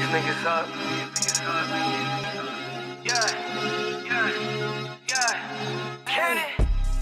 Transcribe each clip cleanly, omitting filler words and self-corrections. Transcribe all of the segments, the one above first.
niggas up.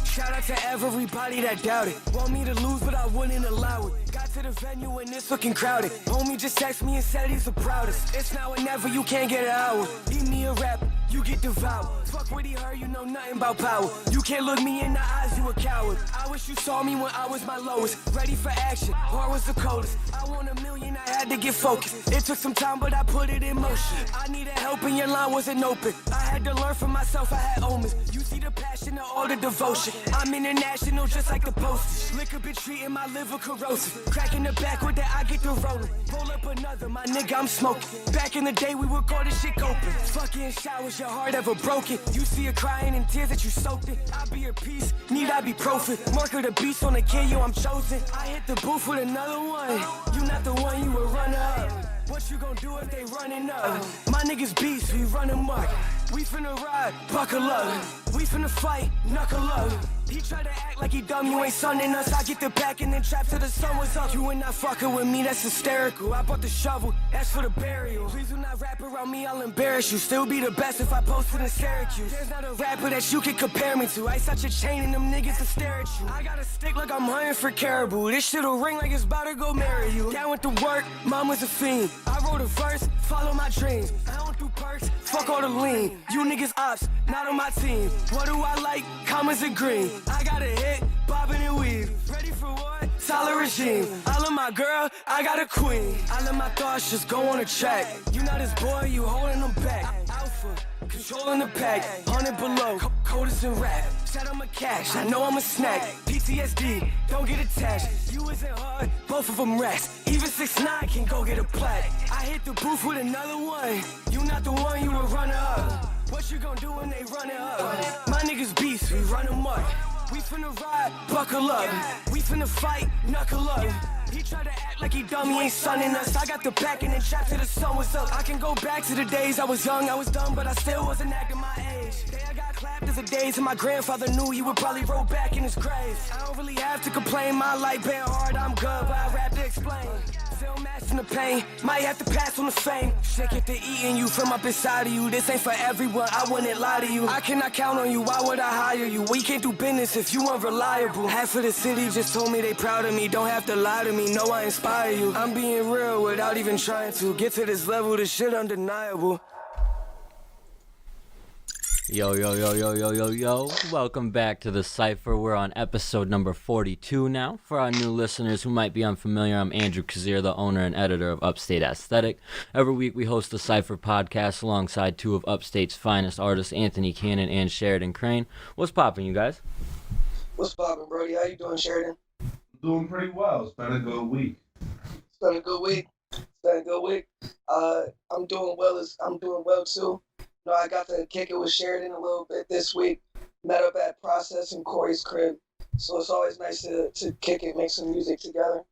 Shout out to everybody that doubted. Want me to lose, but I wouldn't allow it. Got to the venue and it's looking crowded. Homie just texted me and said he's the proudest. It's now or never, you can't get it out. Eat me a rap, you get devoured. Fuck what he heard, you know nothing about power. You can't look me in the eyes, you a coward. I wish you saw me when I was my lowest. Ready for action, or was the coldest. I want $1 million, I had to get focused. It took some time, but I put it in motion. I needed help and your line wasn't open. I had to learn for myself, I had omens. You see the passion and all the devotion. I'm international just like the postage. Liquor been treating my liver corrosive. Cracking the back with that, I get the rolling. Roll up another, my nigga, I'm smoking. Back in the day, we would call this shit open. Fucking showers, your heart ever broken. You see her crying in tears that you soaked in. I be her peace, need ibuprofen. Marker the beast on the kid, yo, I'm chosen. I hit the booth with another one. You not the one, you a runner up. What you gon' do if they running up? My niggas beast, we run amok. We finna ride, buckle up. We finna fight, knuckle up. He tried to act like he dumb, you ain't sunning us. I get the back and then trap till the sun was up. You ain't not fucking with me, that's hysterical. I bought the shovel, that's for the burial. Please do not rap around me, I'll embarrass you. Still be the best if I posted in Syracuse. There's not a rapper that you can compare me to. I such a chain and them niggas to stare at you. I got a stick like I'm hunting for caribou. This shit'll ring like it's about to go marry you. Down with the work, mama's a fiend. I wrote a verse, follow my dreams. I don't do perks, fuck all the lean. You niggas ops, not on my team. What do I like? Commas and green. I got a hit, bobbing and weave. Ready for what? Solid regime. I love my girl, I got a queen. I let my thoughts just go on a track. You not his boy, you holding them back. Alpha, controlling the pack. 100 below, coldest in rap. Shout out my cash, I know I'm a snack. PTSD, don't get attached. You isn't hard, both of them rats. Even 6ix9ine can go get a plaque. I hit the booth with another one. You not the one, you a runner up. What you gon' do when they run it up? My niggas beast, we run amok. We finna ride, buckle up. We finna fight, knuckle up. He tried to act like he dumb, he ain't sunning us. I got the back and then trap till the sun was up. I can go back to the days I was young, I was dumb, but I still wasn't acting my age. Day I got clapped as a days and my grandfather knew he would probably roll back in his grave. I don't really have to complain, my life been hard, I'm good, but I rap to explain. Still matching the pain, might have to pass on the fame. Shit get to eating you from up inside of you. This ain't for everyone, I wouldn't lie to you. I cannot count on you, why would I hire you? We can't do business if you unreliable. Half of the city just told me they proud of me. Don't have to lie to me, know I inspire you. I'm being real without even trying to. Get to this level, this shit undeniable. Yo, yo, yo, yo, yo, yo, yo. Welcome back to the Cypher. We're on episode number 42 now. For our new listeners who might be unfamiliar, I'm Andrew Cazer, the owner and editor of Upstate Aesthetic. Every week we host the Cypher podcast alongside two of Upstate's finest artists, Anthony Cannon and Sheridan Crane. What's poppin', you guys? What's poppin', Brody? How you doing, Sheridan? Doing pretty well. It's been a good week. It's been a good week. I'm doing well too. You know, I got to kick it with Sheridan a little bit this week. Met up at Process in Corey's crib. So it's always nice to kick it, make some music together.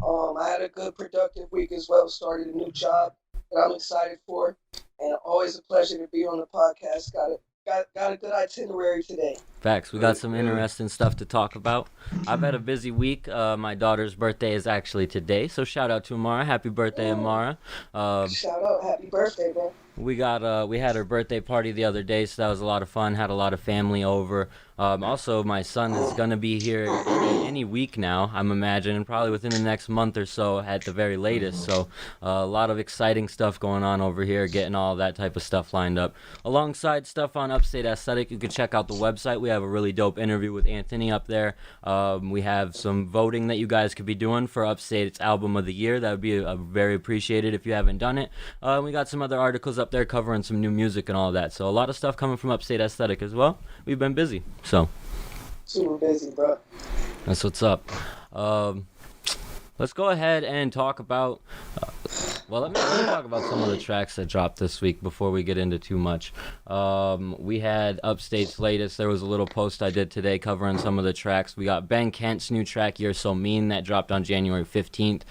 I had a good productive week as well. Started a new job that I'm excited for. And always a pleasure to be on the podcast. Got a good itinerary today. Facts. We got some interesting stuff to talk about. I've had a busy week. My daughter's birthday is actually today, so shout out to Amara. Happy birthday, Amara. Shout out. Happy birthday, bro. We had her birthday party the other day, so that was a lot of fun. Had a lot of family over. Also, my son is going to be here any week now, I'm imagining, probably within the next month or so at the very latest. So a lot of exciting stuff going on over here, getting all that type of stuff lined up. Alongside stuff on Upstate Aesthetic, you can check out the website. We have a really dope interview with Anthony up there. We have some voting that you guys could be doing for Upstate's Album of the Year. That would be very appreciated if you haven't done it. We got some other articles up there covering some new music and all that. So a lot of stuff coming from Upstate Aesthetic as well. We've been busy. So super busy, bro. That's what's up. Let's go ahead and talk about let me talk about some of the tracks that dropped this week before we get into too much. We had Upstate's latest. There was a little post I did today covering some of the tracks. We got Ben Kent's new track, You're So Mean, that dropped on January 15th.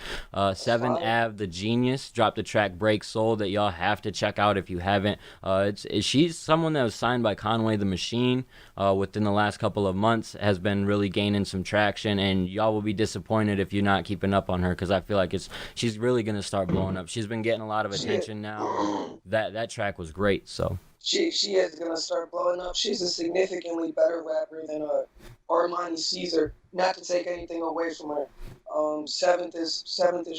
7 Ave, the Genius, dropped the track Break Soul that y'all have to check out if you haven't. She's someone that was signed by Conway the Machine within the last couple of months, has been really gaining some traction, and y'all will be disappointed if you're not keeping up on her, because I feel like she's really going to start blowing up. up. She's been getting a lot of attention now. That track was great. So she is gonna start blowing up. She's a significantly better rapper than Armani Cazer. Not to take anything away from her. Seventh is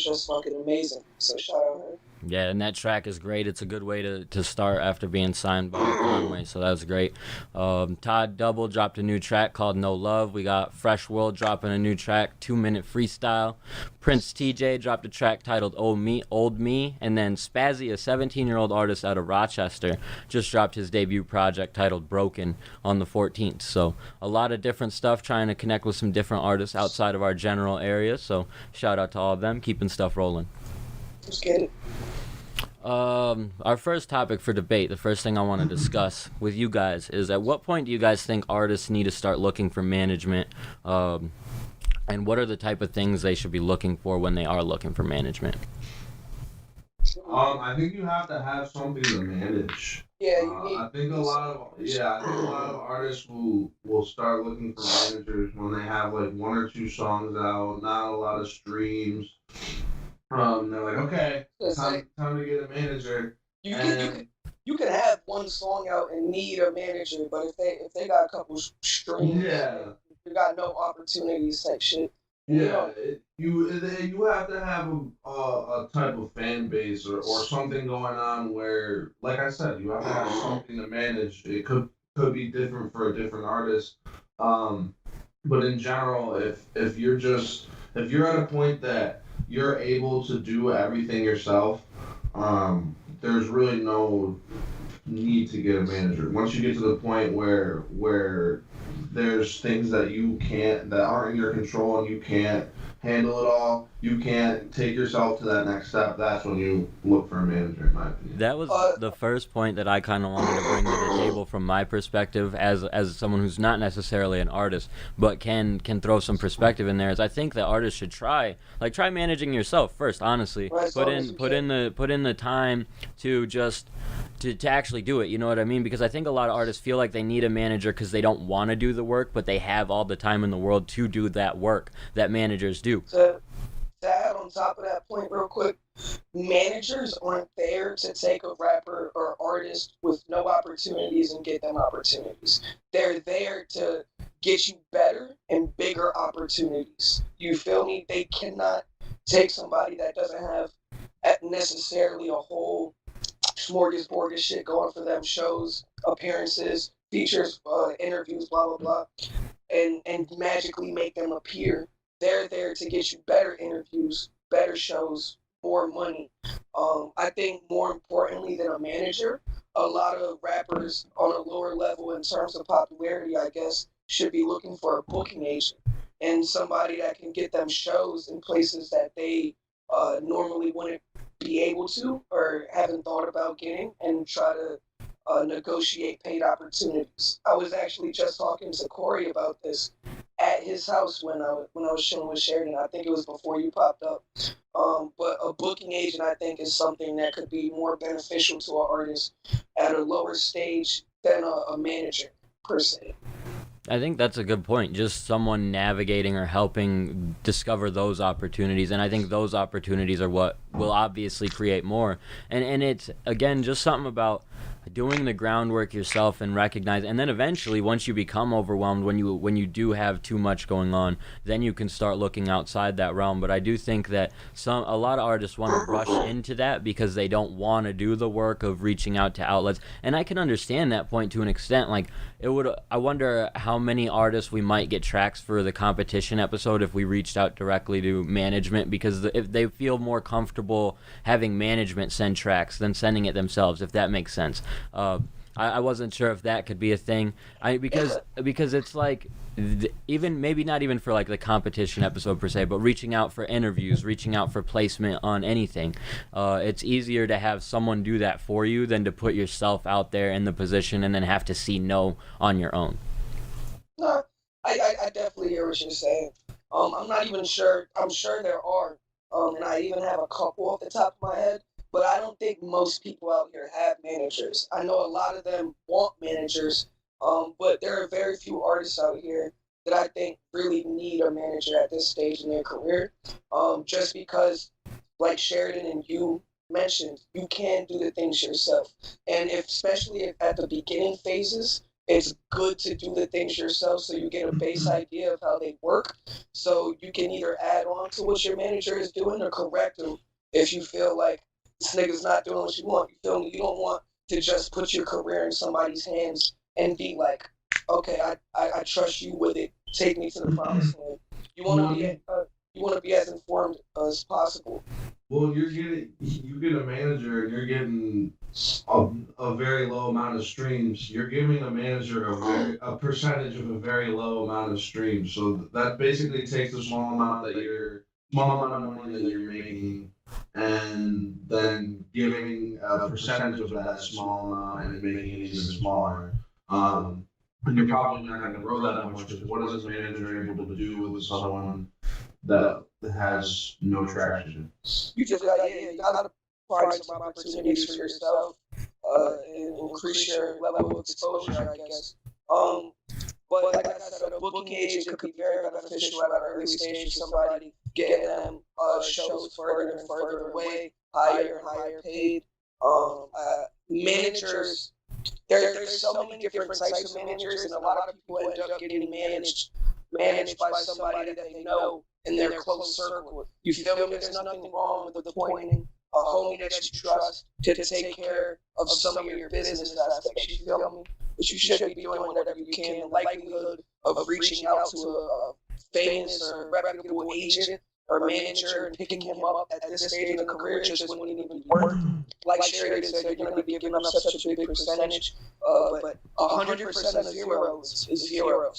just fucking amazing. So shout out her. yeah, and that track is great. It's a good way to start after being signed by Conway, so that was great. Todd Double dropped a new track called No Love. We got Fresh World dropping a new track, 2-minute freestyle. Prince TJ dropped a track titled Old Me, and then Spazzy, a 17-year-old artist out of Rochester, just dropped his debut project titled Broken on the 14th. So a lot of different stuff, trying to connect with some different artists outside of our general area. So shout out to all of them, keeping stuff rolling. Let's get it. Our first topic for debate, the first thing I want to discuss with you guys is, at what point do you guys think artists need to start looking for management? And what are the type of things they should be looking for when they are looking for management? I think you have to have something to manage. Yeah, you need. I think a lot of artists will start looking for managers when they have like 1 or 2 songs out, not a lot of streams. They're like, okay, time to get a manager. You can have 1 song out and need a manager, but if they got a couple streams, you got no opportunities type shit. Yeah, you have to have a type of fan base or something going on where, like I said, you have to have something to manage. It could be different for a different artist, but in general, if you're at a point that you're able to do everything yourself, there's really no need to get a manager. Once you get to the point where there's things that aren't in your control and you can't handle it all, you can't take yourself to that next step, that's when you look for a manager, in my opinion. That was the first point that I kind of wanted to bring to the table from my perspective as someone who's not necessarily an artist but can throw some perspective in there. Is I think that artists should try managing yourself first, honestly. Right, put in the time to just to actually do it, you know what I mean? Because I think a lot of artists feel like they need a manager because they don't want to do the work, but they have all the time in the world to do that work that managers do. To add on top of that point real quick, managers aren't there to take a rapper or artist with no opportunities and get them opportunities. They're there to get you better and bigger opportunities. You feel me? They cannot take somebody that doesn't have necessarily a whole smorgasbord of shit going for them, shows, appearances, features, interviews, blah, blah, blah, and magically make them appear. They're there to get you better interviews, better shows, more money. I think more importantly than a manager, a lot of rappers on a lower level in terms of popularity, I guess, should be looking for a booking agent and somebody that can get them shows in places that they normally wouldn't be able to or haven't thought about getting, and try to negotiate paid opportunities. I was actually just talking to Corey about this at his house when I was chilling with Sheridan. I think it was before you popped up. But a booking agent, I think, is something that could be more beneficial to an artist at a lower stage than a manager, per se. I think that's a good point. Just someone navigating or helping discover those opportunities. And I think those opportunities are what will obviously create more. And it's, again, just something about doing the groundwork yourself and recognize, and then eventually once you become overwhelmed, when you do have too much going on, then you can start looking outside that realm. But I do think that a lot of artists want to rush into that because they don't want to do the work of reaching out to outlets, and I can understand that point to an extent. Like, I wonder how many artists we might get tracks for the competition episode if we reached out directly to management, because if they feel more comfortable having management send tracks than sending it themselves, if that makes sense. I wasn't sure if that could be a thing. Because it's like, even maybe not even for like the competition episode per se, but reaching out for interviews, reaching out for placement on anything. It's easier to have someone do that for you than to put yourself out there in the position and then have to see no on your own. No, I definitely hear what you're saying. I'm not even sure. I'm sure there are, and I even have a couple off the top of my head. But I don't think most people out here have managers. I know a lot of them want managers, but there are very few artists out here that I think really need a manager at this stage in their career. Just because, like Sheridan and you, mentioned, you can do the things yourself. And especially if at the beginning phases, it's good to do the things yourself so you get a base idea of how they work. So you can either add on to what your manager is doing or correct them if you feel like this nigga's not doing what you want. You feel me? You don't want to just put your career in somebody's hands and be like, okay, I trust you with it. Take me to the promised land. You want to be as informed as possible. Well, you get a manager, and you're getting a very low amount of streams. You're giving a manager a percentage of a very low amount of streams. So that basically takes the small amount of money that you're making, and then giving a percentage of that small amount and making it even smaller. And you're probably not going to grow that much, because what is a manager able to do with someone that has no traction? You just gotta find some opportunities for yourself, and increase your level of exposure, I guess. But like I said, a booking agent could be very beneficial at an early stage for somebody, getting them shows further and further away, higher and higher paid. Managers, there's so many different types of managers, and a lot of people end up getting managed by somebody that they know in their close circle. You feel me? There's nothing wrong with appointing a homie that you trust to take care of some of your business aspects. You feel me? But you should be doing whatever you can. The likelihood of reaching out to a famous or reputable agent or manager and picking him up at this stage in the career just wouldn't even be worth. Like Sheridan said, you're going to be giving up such a big percentage, but 100% of zero is zero.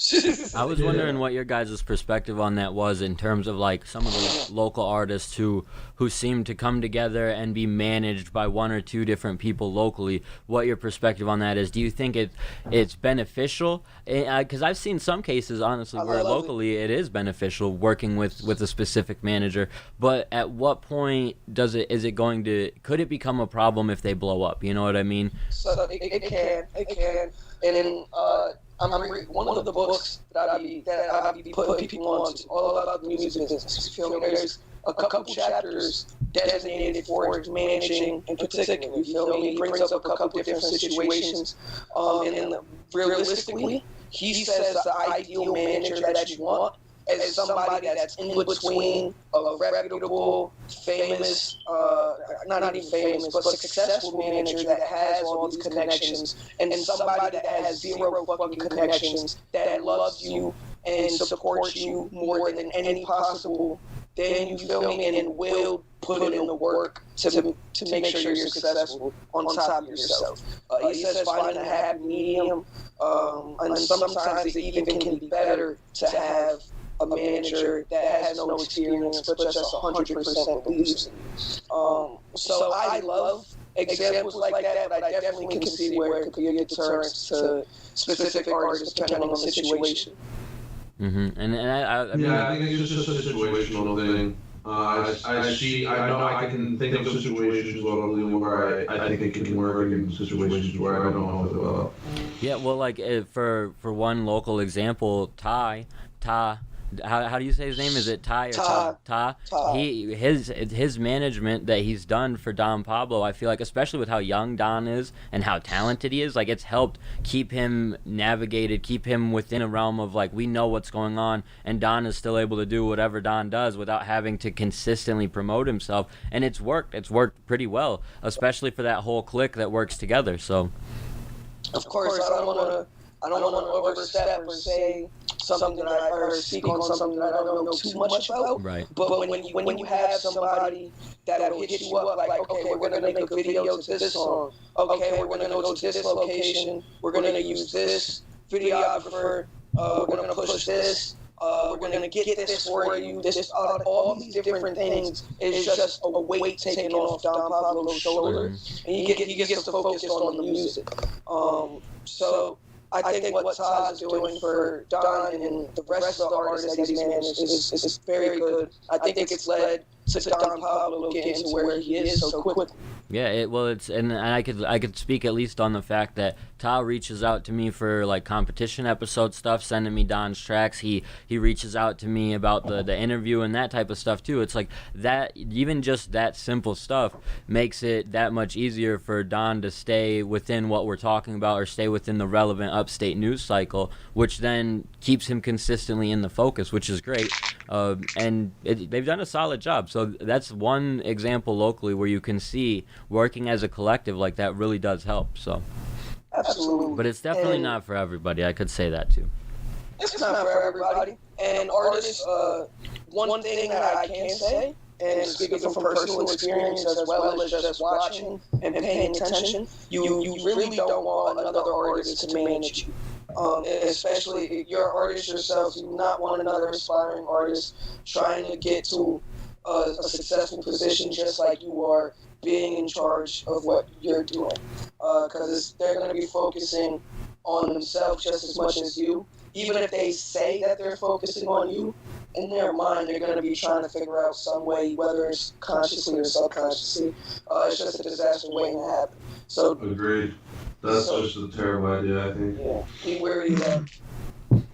I was wondering what your guys' perspective on that was, in terms of like some of the local artists who seem to come together and be managed by one or two different people locally. What your perspective on that is? Do you think it's beneficial? Because I've seen some cases, honestly, where locally it is beneficial working with a specific manager. But at what point could it become a problem if they blow up? You know what I mean? So it can. And then I'm reading one of the books that I be putting people on, all about the music business. You feel me? There's a couple chapters designated for managing in particular. You feel me? He brings up a couple different situations. And realistically, he says the ideal manager that you want as somebody that's in between a reputable, famous, not even famous, but successful manager that has all these connections, and somebody that has zero fucking connections, that loves you and supports you more than any possible, then you feel me, and will put in the work to make sure you're successful on top of yourself. He says finding a happy medium, and sometimes it even can be better to have a manager that has no experience but just 100% believes in you. So I love examples like that, but I definitely can see where it could be a deterrent to specific artists depending on the situation. Mm-hmm. And I mean, I think it's just a situational thing. I can think of situations locally where I think it can work, and situations where I don't know if it will. Yeah, well, like for one local example, Ta. How do you say his name? Is it Ty or Ta? His management that he's done for Don Pablo, I feel like, especially with how young Don is and how talented he is, like it's helped keep him navigated, keep him within a realm of like we know what's going on, and Don is still able to do whatever Don does without having to consistently promote himself, and it's worked pretty well, especially for that whole clique that works together. So, of course, I don't want to overstep or say something or speak on something that I don't know too much about. Right. But when you have somebody that'll hit you up like, okay, we're gonna make a video to this song. Okay, we're gonna go to this location. We're gonna use this videographer. We're gonna push this. We're gonna get this for you. This all these different things is just a weight taken off Don Pablo's shoulders, and he gets to focus on the music. So I think what Todd's doing for Don and the rest of the artists that he's managed is very good. I think it's led to Don Pablo getting to where he is so quickly. Yeah, and I could speak at least on the fact that Tao reaches out to me for like competition episode stuff, sending me Don's tracks. He reaches out to me about the interview and that type of stuff too. It's like that, even just that simple stuff makes it that much easier for Don to stay within what we're talking about, or stay within the relevant upstate news cycle, which then keeps him consistently in the focus, which is great. And they've done a solid job. So that's one example locally where you can see working as a collective like that really does help. So absolutely. But it's definitely not for everybody. I could say that too. It's not for everybody. And artists, one thing that I can say, and speaking from personal experience as well as just watching and paying attention, you really don't want another artist to manage you. Especially if you're an artist yourself, you do not want another aspiring artist trying to get to a successful position just like you are, being in charge of what you're doing. Because they're going to be focusing on themselves just as much as you. Even if they say that they're focusing on you, in their mind, they're going to be trying to figure out some way, whether it's consciously or subconsciously. It's just a disaster waiting to happen. So, agreed. That's just a terrible idea, I think. Yeah, be wary of that.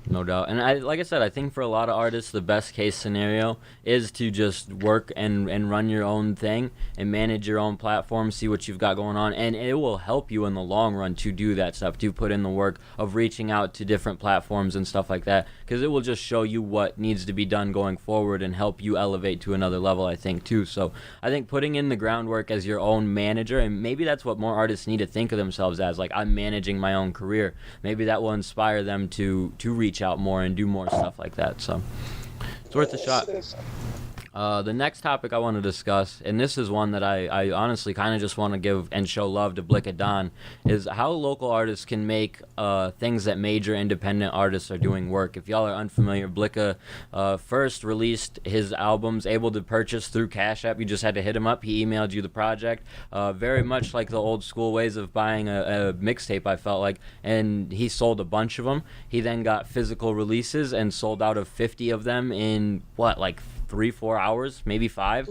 No doubt. And like I said, I think for a lot of artists, the best case scenario is to just work and run your own thing and manage your own platform, see what you've got going on. And it will help you in the long run to do that stuff, to put in the work of reaching out to different platforms and stuff like that, because it will just show you what needs to be done going forward and help you elevate to another level, I think, too. So I think putting in the groundwork as your own manager, and maybe that's what more artists need to think of themselves as, like, I'm managing my own career. Maybe that will inspire them to reach out more and do more stuff like that. So it's worth a shot. The next topic I want to discuss, and this is one that I honestly kind of just want to give and show love to 𝐓𝐡𝐞 𝐂𝐲𝐩𝐡𝐞, is how local artists can make things that major independent artists are doing work. If y'all are unfamiliar, 𝐓𝐿𝐴 first released his albums able to purchase through Cash App. You just had to hit him up. He emailed you the project. Very much like the old school ways of buying a mixtape, I felt like. And he sold a bunch of them. He then got physical releases and sold out of 50 of them in, like 3-4 hours, maybe 5.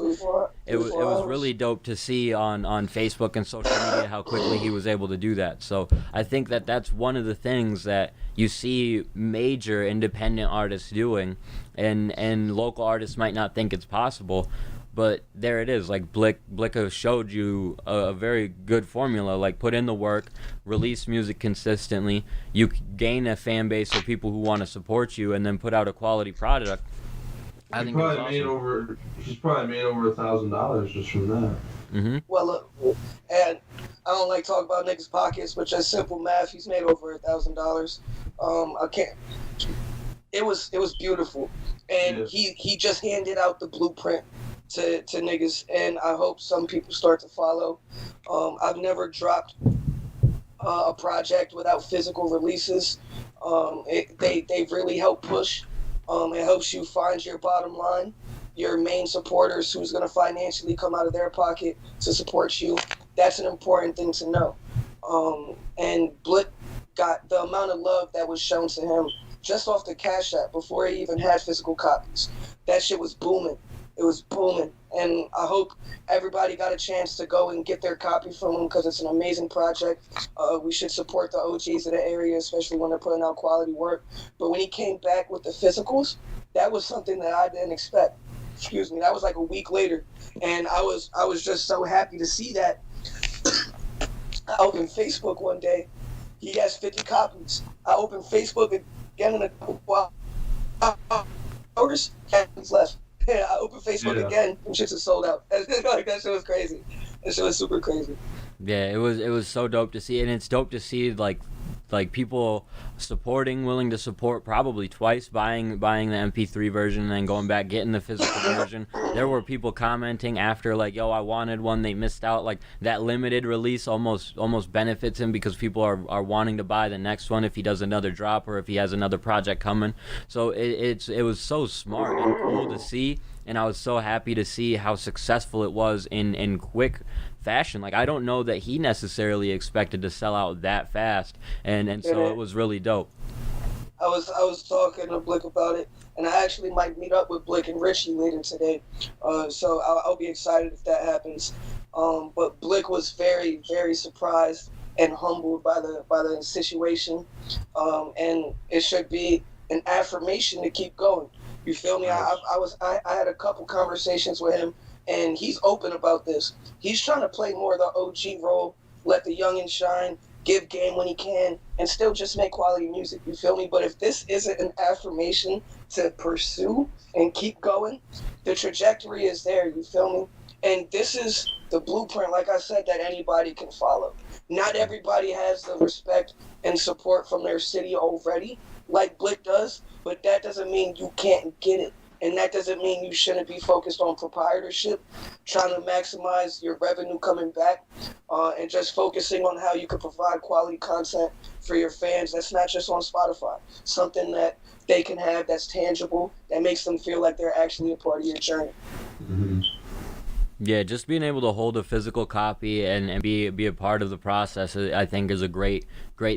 It was really dope to see on Facebook and social media how quickly he was able to do that. So I think that's one of the things that you see major independent artists doing, and local artists might not think it's possible, but there it is. Like 𝐓𝐿𝐴 showed you a very good formula. Like, put in the work, release music consistently, you gain a fan base of people who want to support you, and then put out a quality product. I think he's probably made over $1,000 just from that. Mm-hmm. Well, look, and I don't like talk about niggas' pockets, but just simple math, he's made over $1,000. I can't. It was beautiful, and he just handed out the blueprint to niggas, and I hope some people start to follow. I've never dropped a project without physical releases. They really help push. It helps you find your bottom line, your main supporters who's going to financially come out of their pocket to support you. That's an important thing to know. And 𝐓𝐿𝐴 got the amount of love that was shown to him just off the Cash App before he even had physical copies. That shit was booming. It was booming. And I hope everybody got a chance to go and get their copy from him, because it's an amazing project. We should support the OGs of the area, especially when they're putting out quality work. But when he came back with the physicals, that was something that I didn't expect. Excuse me. That was like a week later. And I was just so happy to see that. I opened Facebook one day. He has 50 copies. I opened Facebook again in a couple hours. Copies left. Yeah, I opened Facebook again, and shit's sold out. Like, that shit was crazy. That shit was super crazy. Yeah, it was so dope to see, and it's dope to see like people supporting, willing to support probably twice, buying the MP3 version and then going back getting the physical version. There were people commenting after, like, yo, I wanted one, they missed out. Like, that limited release almost benefits him, because people are wanting to buy the next one if he does another drop or if he has another project coming. So it was so smart and cool to see, and I was so happy to see how successful it was in quick fashion. Like, I don't know that he necessarily expected to sell out that fast, and so it was really dope. I was talking to Blick about it, and I actually might meet up with Blick and Richie later today. So I'll be excited if that happens. But Blick was very, very surprised and humbled by the situation, and it should be an affirmation to keep going. You feel me? I had a couple conversations with him, and he's open about this. He's trying to play more of the OG role, let the youngin' shine, give game when he can, and still just make quality music. You feel me? But if this isn't an affirmation to pursue and keep going, the trajectory is there. You feel me? And this is the blueprint, like I said, that anybody can follow. Not everybody has the respect and support from their city already, like Blick does, but that doesn't mean you can't get it. And that doesn't mean you shouldn't be focused on proprietorship, trying to maximize your revenue coming back, and just focusing on how you can provide quality content for your fans that's not just on Spotify. Something that they can have that's tangible, that makes them feel like they're actually a part of your journey. Mm-hmm. Yeah, just being able to hold a physical copy and be a part of the process, I think, is a great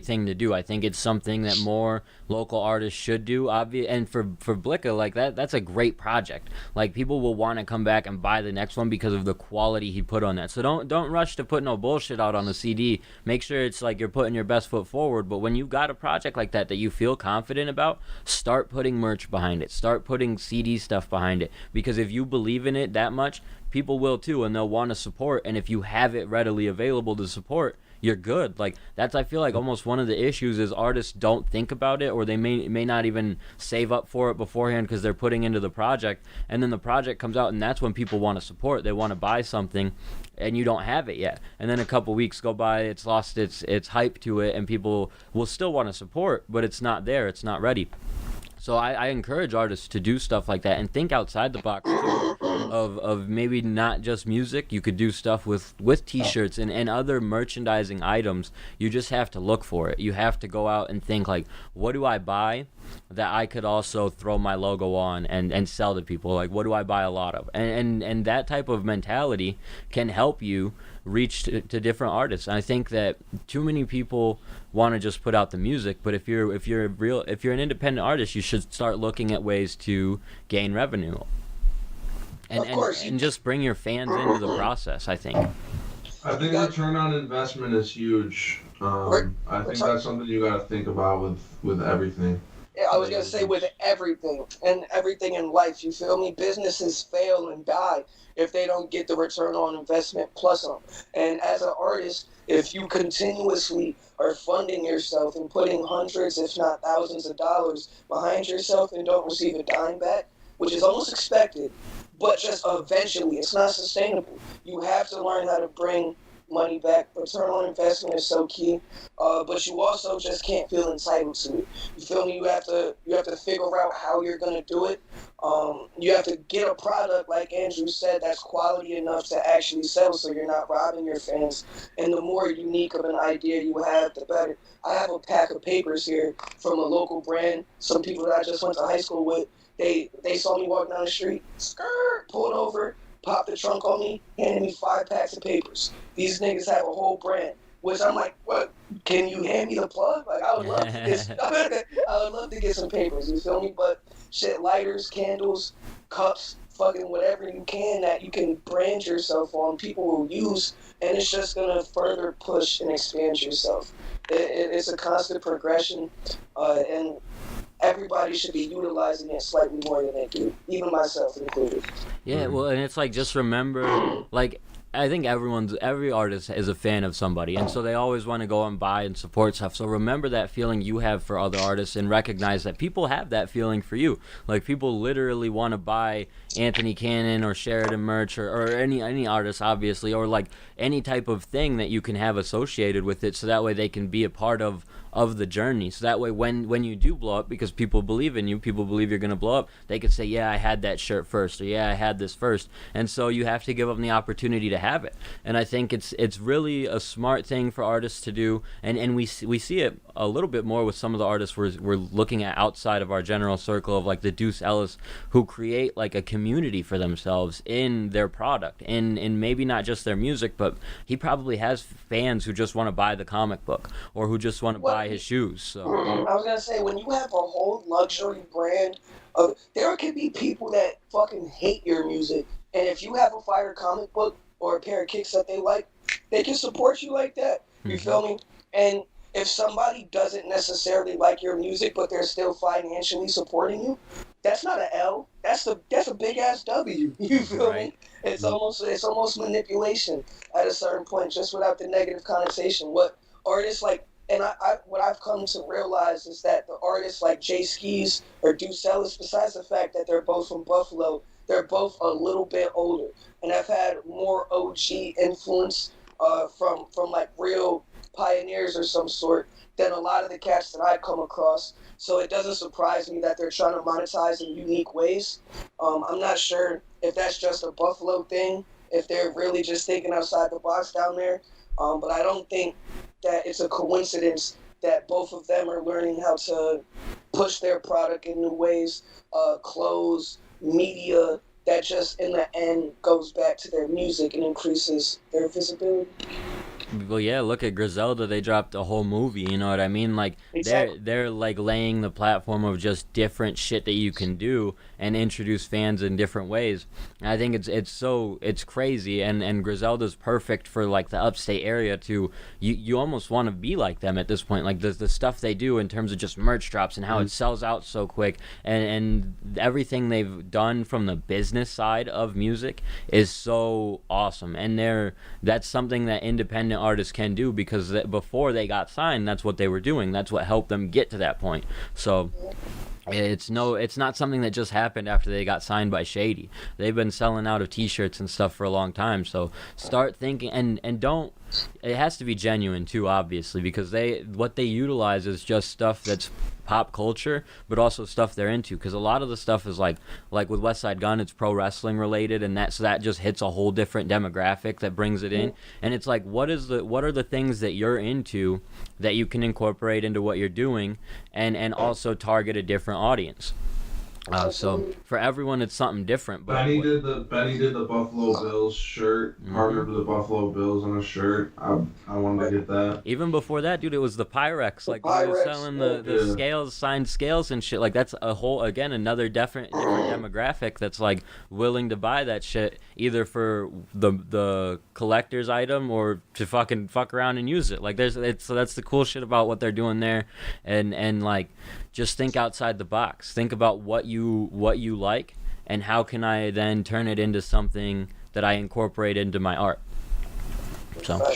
thing to do. I think it's something that more local artists should do. And for Blicka, like that's a great project. Like, people will want to come back and buy the next one because of the quality he put on that. So don't rush to put no bullshit out on the CD. Make sure it's like you're putting your best foot forward. But when you've got a project like that you feel confident about, start putting merch behind it. Start putting CD stuff behind it. Because if you believe in it that much, people will too, and they'll want to support. And if you have it readily available to support, you're good. Like, that's, I feel like, almost one of the issues is artists don't think about it, or they may not even save up for it beforehand because they're putting into the project, and then the project comes out, and that's when people want to support. They want to buy something, and you don't have it yet, and then a couple weeks go by, it's lost its hype to it, and people will still want to support, but it's not there, it's not ready. So I encourage artists to do stuff like that and think outside the box too, of maybe not just music. You could do stuff with t-shirts and other merchandising items. You just have to look for it. You have to go out and think, like, what do I buy that I could also throw my logo on and sell to people? Like, what do I buy a lot of? And that type of mentality can help you reach to different artists. And I think that too many people want to just put out the music, but if you're an independent artist, you should start looking at ways to gain revenue. And just bring your fans into the process, I think. I think return on investment is huge. I think that's something you got to think about with everything. Yeah, I was going to say with everything, and everything in life, you feel me? Businesses fail and die if they don't get the return on investment plus some. And as an artist, if you continuously are funding yourself and putting hundreds, if not thousands of dollars behind yourself and don't receive a dime back, which is almost expected, but just eventually, it's not sustainable. You have to learn how to bring money back. Return on investment is so key, but you also just can't feel entitled to it. You feel me? You have to figure out how you're gonna do it. You have to get a product, like Andrew said, that's quality enough to actually sell, so you're not robbing your fans. And the more unique of an idea you have, the better. I have a pack of papers here from a local brand. Some people that I just went to high school with, they saw me walking down the street, pulled over, popped the trunk on me, handed me 5 packs of papers. These niggas have a whole brand, which I'm like, what? Can you hand me the plug? Like, I would love to get some papers, you feel me? But shit, lighters, candles, cups, fucking whatever you can that you can brand yourself on, people will use, and it's just gonna further push and expand yourself. It's a constant progression, and everybody should be utilizing it slightly more than they do, even myself included. Yeah, well, and it's like, just remember, like, I think every artist is a fan of somebody, and so they always want to go and buy and support stuff. So remember that feeling you have for other artists, and recognize that people have that feeling for you. Like, people literally want to buy Anthony Cannon or Sheridan merch, or any artist, obviously, or like any type of thing that you can have associated with it, so that way they can be a part of the journey. So that way when you do blow up, because people believe in you, people believe you're going to blow up, they could say, yeah, I had that shirt first, or yeah, I had this first. And so you have to give them the opportunity to have it. And I think it's really a smart thing for artists to do, and we see it a little bit more with some of the artists we're looking at outside of our general circle, of like the Deuce Ellis, who create like a community for themselves in their product, in maybe not just their music, but he probably has fans who just want to buy the comic book, or who just want to buy buy his shoes. So I was gonna say, when you have a whole luxury brand there could be people that fucking hate your music, and if you have a fire comic book or a pair of kicks that they like, they can support you like that. You feel me? And if somebody doesn't necessarily like your music, but they're still financially supporting you, that's not an L. That's a big ass W. You feel me? It's almost manipulation at a certain point, just without the negative connotation. What artists like, and what I've come to realize is that the artists like 𝐤𝐡𝐞 or 𝐷oCellus, besides the fact that they're both from Buffalo, they're both a little bit older, and I've had more OG influence from like real pioneers or some sort than a lot of the cats that I've come across. So it doesn't surprise me that they're trying to monetize in unique ways. I'm not sure if that's just a Buffalo thing, if they're really just thinking outside the box down there. But I don't think that it's a coincidence that both of them are learning how to push their product in new ways, clothes, media, that just in the end goes back to their music and increases their visibility. Well, yeah, look at Griselda. They dropped a whole movie, you know what I mean? Like, Exactly. they're like laying the platform of just different shit that you can do and introduce fans in different ways. And I think it's crazy, and Griselda's perfect for like the upstate area to, you almost want to be like them at this point. Like the stuff they do in terms of just merch drops and how it sells out so quick, and everything they've done from the business side of music is so awesome. And that's something that independent artists can do, because before they got signed, that's what they were doing. That's what helped them get to that point. So it's not something that just happened after they got signed by Shady. They've been selling out of t-shirts and stuff for a long time. So start thinking, and don't, it has to be genuine too, obviously, because what they utilize is just stuff that's pop culture, but also stuff they're into, because a lot of the stuff is like with West Side Gun, it's pro wrestling related, and that just hits a whole different demographic that brings it in. And it's like, what are the things that you're into that you can incorporate into what you're doing, and also target a different audience. So for everyone, it's something different. But Benny did the Buffalo Bills shirt. Partnered with the Buffalo Bills on a shirt. I wanted to get that. Even before that, dude, it was the Pyrex. Like, they were selling the scales, signed scales and shit. Like, that's another different demographic that's like willing to buy that shit, either for the collector's item or to fucking fuck around and use it. Like, so that's the cool shit about what they're doing there, and like, just think outside the box. Think about what you like, and how can I then turn it into something that I incorporate into my art. So I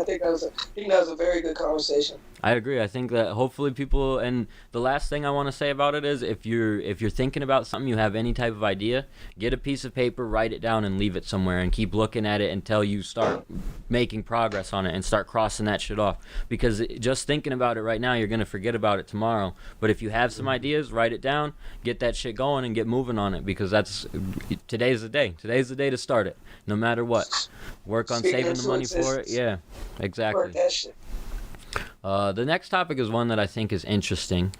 think that was a very good conversation. I agree. I think that hopefully people, and the last thing I want to say about it is, if you're thinking about something, you have any type of idea, get a piece of paper, write it down, and leave it somewhere, and keep looking at it until you start making progress on it and start crossing that shit off. Because just thinking about it right now, you're going to forget about it tomorrow. But if you have some ideas, write it down, get that shit going, and get moving on it, because today's the day. Today's the day to start it, no matter what. Work on saving the money for it. Yeah, exactly. Work that shit. The next topic is one that I think is interesting.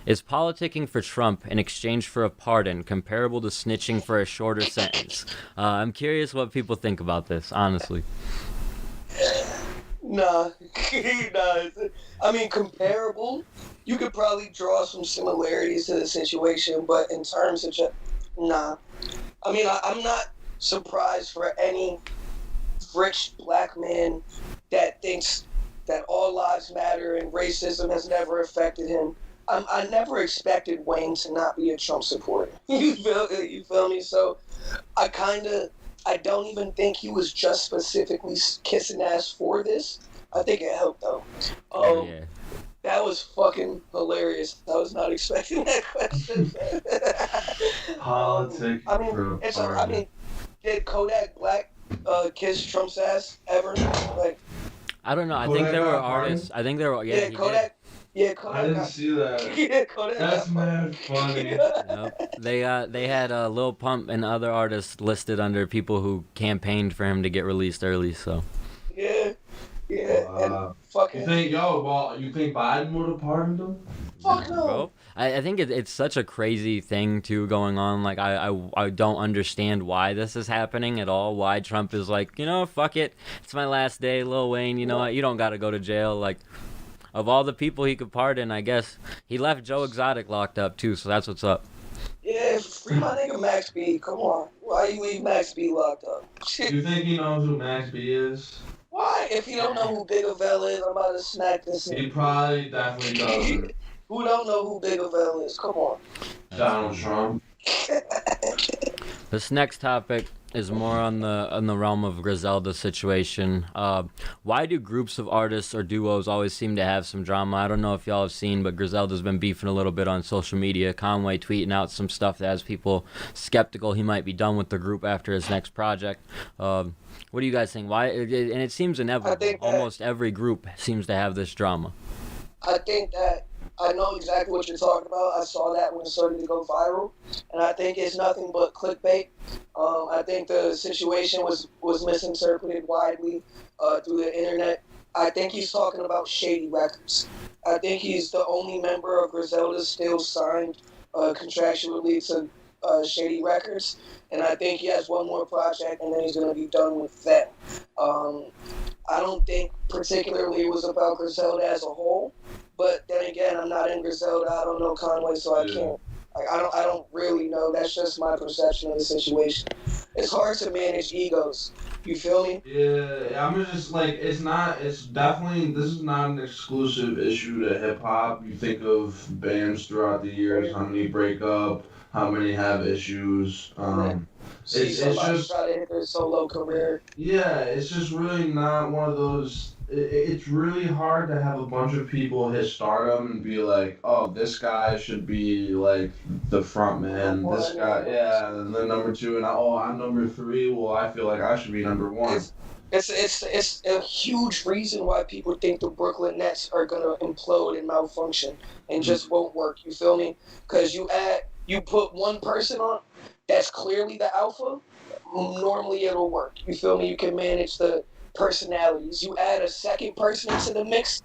Is politicking for Trump in exchange for a pardon comparable to snitching for a shorter sentence? I'm curious what people think about this, honestly. Nah. I mean, comparable. You could probably draw some similarities to the situation, but in terms of nah. I mean, I'm not surprised for any rich black man that thinks that all lives matter and racism has never affected him. I never expected Wayne to not be a Trump supporter. You feel me? So I don't even think he was just specifically kissing ass for this. I think it helped though. Yeah. That was fucking hilarious. I was not expecting that question. Politics. Did Kodak Black kiss Trump's ass ever? Like, I don't know. I Kodak think there were got artists. I think there were. Yeah, Kodak. Yeah, Kodak. I didn't see that. Yeah, Kodak. That's mad funny. Yep. They had Lil Pump and other artists listed under people who campaigned for him to get released early. So. Yeah. And fucking. You think Biden would have pardoned him? Fuck no. Bro, I think it's such a crazy thing too going on. Like I don't understand why this is happening at all. Why Trump is like, fuck it, it's my last day, Lil Wayne. You know what? You don't got to go to jail. Like, of all the people he could pardon, I guess he left 𝐤𝐤 locked up too. So that's what's up. Yeah, free my nigga Max B. Come on, why you leave Max B locked up? You think he knows who Max B is? Why? If you don't know who 𝐷𝐿 is, I'm about to smack this. He probably definitely doesn't. Who don't know who 𝐷𝐿 is? Come on. Donald Trump. This next topic is more on the realm of Griselda's situation. Why do groups of artists or duos always seem to have some drama? I don't know if y'all have seen, but Griselda's been beefing a little bit on social media. Conway tweeting out some stuff that has people skeptical he might be done with the group after his next project. What do you guys think? Why? And it seems inevitable. Almost every group seems to have this drama. I think that I know exactly what you're talking about. I saw that when it started to go viral, and I think it's nothing but clickbait. I think the situation was misinterpreted widely through the internet. I think he's talking about Shady Records. I think he's the only member of Griselda still signed contractually to Shady Records, and I think he has one more project, and then he's going to be done with that. I don't think particularly it was about Griselda as a whole, but then again, I'm not in Griselda. I don't know Conway, so I can't. I don't really know. That's just my perception of the situation. It's hard to manage egos. You feel me? Yeah, I'm just like, it's definitely, this is not an exclusive issue to hip hop. You think of bands throughout the years, how many break up, how many have issues. It's just try to hit their solo career. Yeah, it's just really not one of those. It's really hard to have a bunch of people hit stardom and be like, oh, this guy should be like the front man. This guy, yeah, and then number two, and I'm number three. Well, I feel like I should be number one. It's a huge reason why people think the Brooklyn Nets are gonna implode and malfunction and just won't work. You feel me? Because you put one person on that's clearly the alpha, normally it'll work. You feel me? You can manage the personalities. You add a second person into the mix,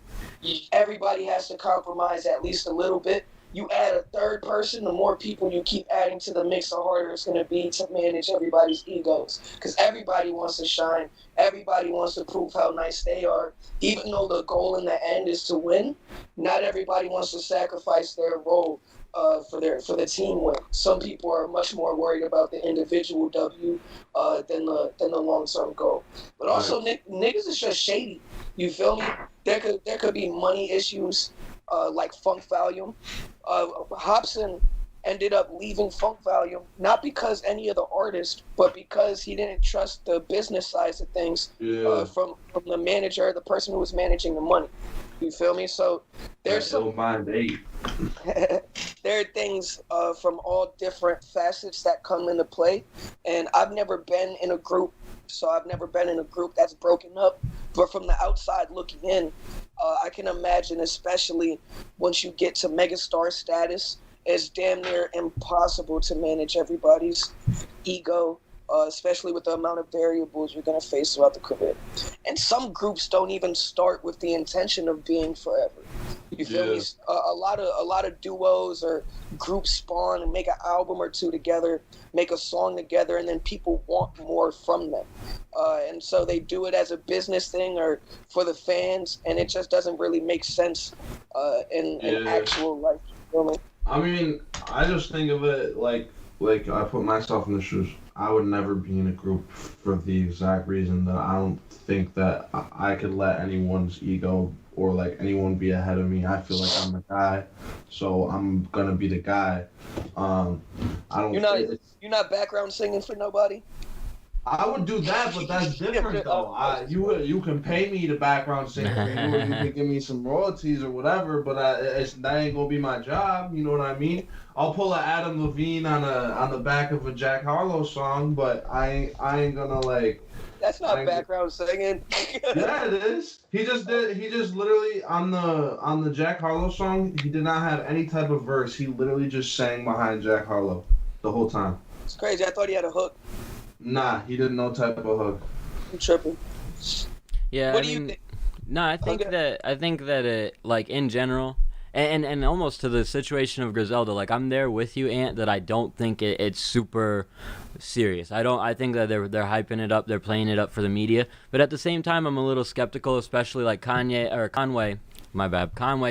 everybody has to compromise at least a little bit. You add a third person, the more people you keep adding to the mix, the harder it's going to be to manage everybody's egos. Because everybody wants to shine. Everybody wants to prove how nice they are. Even though the goal in the end is to win, not everybody wants to sacrifice their role for the team win. Some people are much more worried about the individual W than the long-term goal. But also, niggas is just shady. You feel me? There could be money issues like Funk Volume. Hobson ended up leaving Funk Volume not because any of the artists, but because he didn't trust the business side of things from the manager, the person who was managing the money. You feel me? So there's there are things from all different facets that come into play, and I've never been in a group, so I've never been in a group that's broken up. But from the outside looking in, I can imagine, especially once you get to megastar status, it's damn near impossible to manage everybody's ego, especially with the amount of variables you're going to face throughout the career. And some groups don't even start with the intention of being forever. You feel me? A lot of duos or groups spawn and make an album or two together, make a song together, and then people want more from them. And so they do it as a business thing or for the fans, and it just doesn't really make sense in actual life. You feel me? I mean, I just think of it like I put myself in the shoes. I would never be in a group for the exact reason that I don't think that I could let anyone's ego or like anyone be ahead of me. I feel like I'm the guy, so I'm gonna be the guy. I don't. You're not background singing for nobody. I would do that, but that's different though. You can pay me to background sing, or you can give me some royalties or whatever, but that ain't gonna be my job. You know what I mean? I'll pull a Adam Levine on the back of a Jack Harlow song, but I ain't gonna like. That's not background singing. Yeah, it is. He just literally on the Jack Harlow song, he did not have any type of verse. He literally just sang behind Jack Harlow the whole time. It's crazy. I thought he had a hook. Nah, he didn't know type of hook. I'm tripping. Yeah, what do you think? No, I think that it, like in general, And almost to the situation of Griselda, like I'm there with you, Ant, that I don't think it's super serious. I think that they're hyping it up, they're playing it up for the media, but at the same time I'm a little skeptical, especially like Conway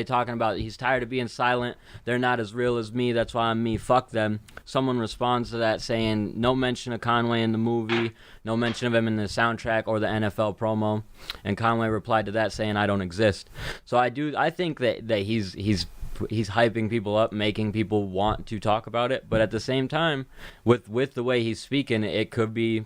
talking about he's tired of being silent. They're not as real as me. That's why I'm me. Fuck them. Someone responds to that saying no mention of Conway in the movie, no mention of him in the soundtrack or the NFL promo. And Conway replied to that saying I don't exist. So I think that he's hyping people up, making people want to talk about it. But at the same time, with the way he's speaking, it could be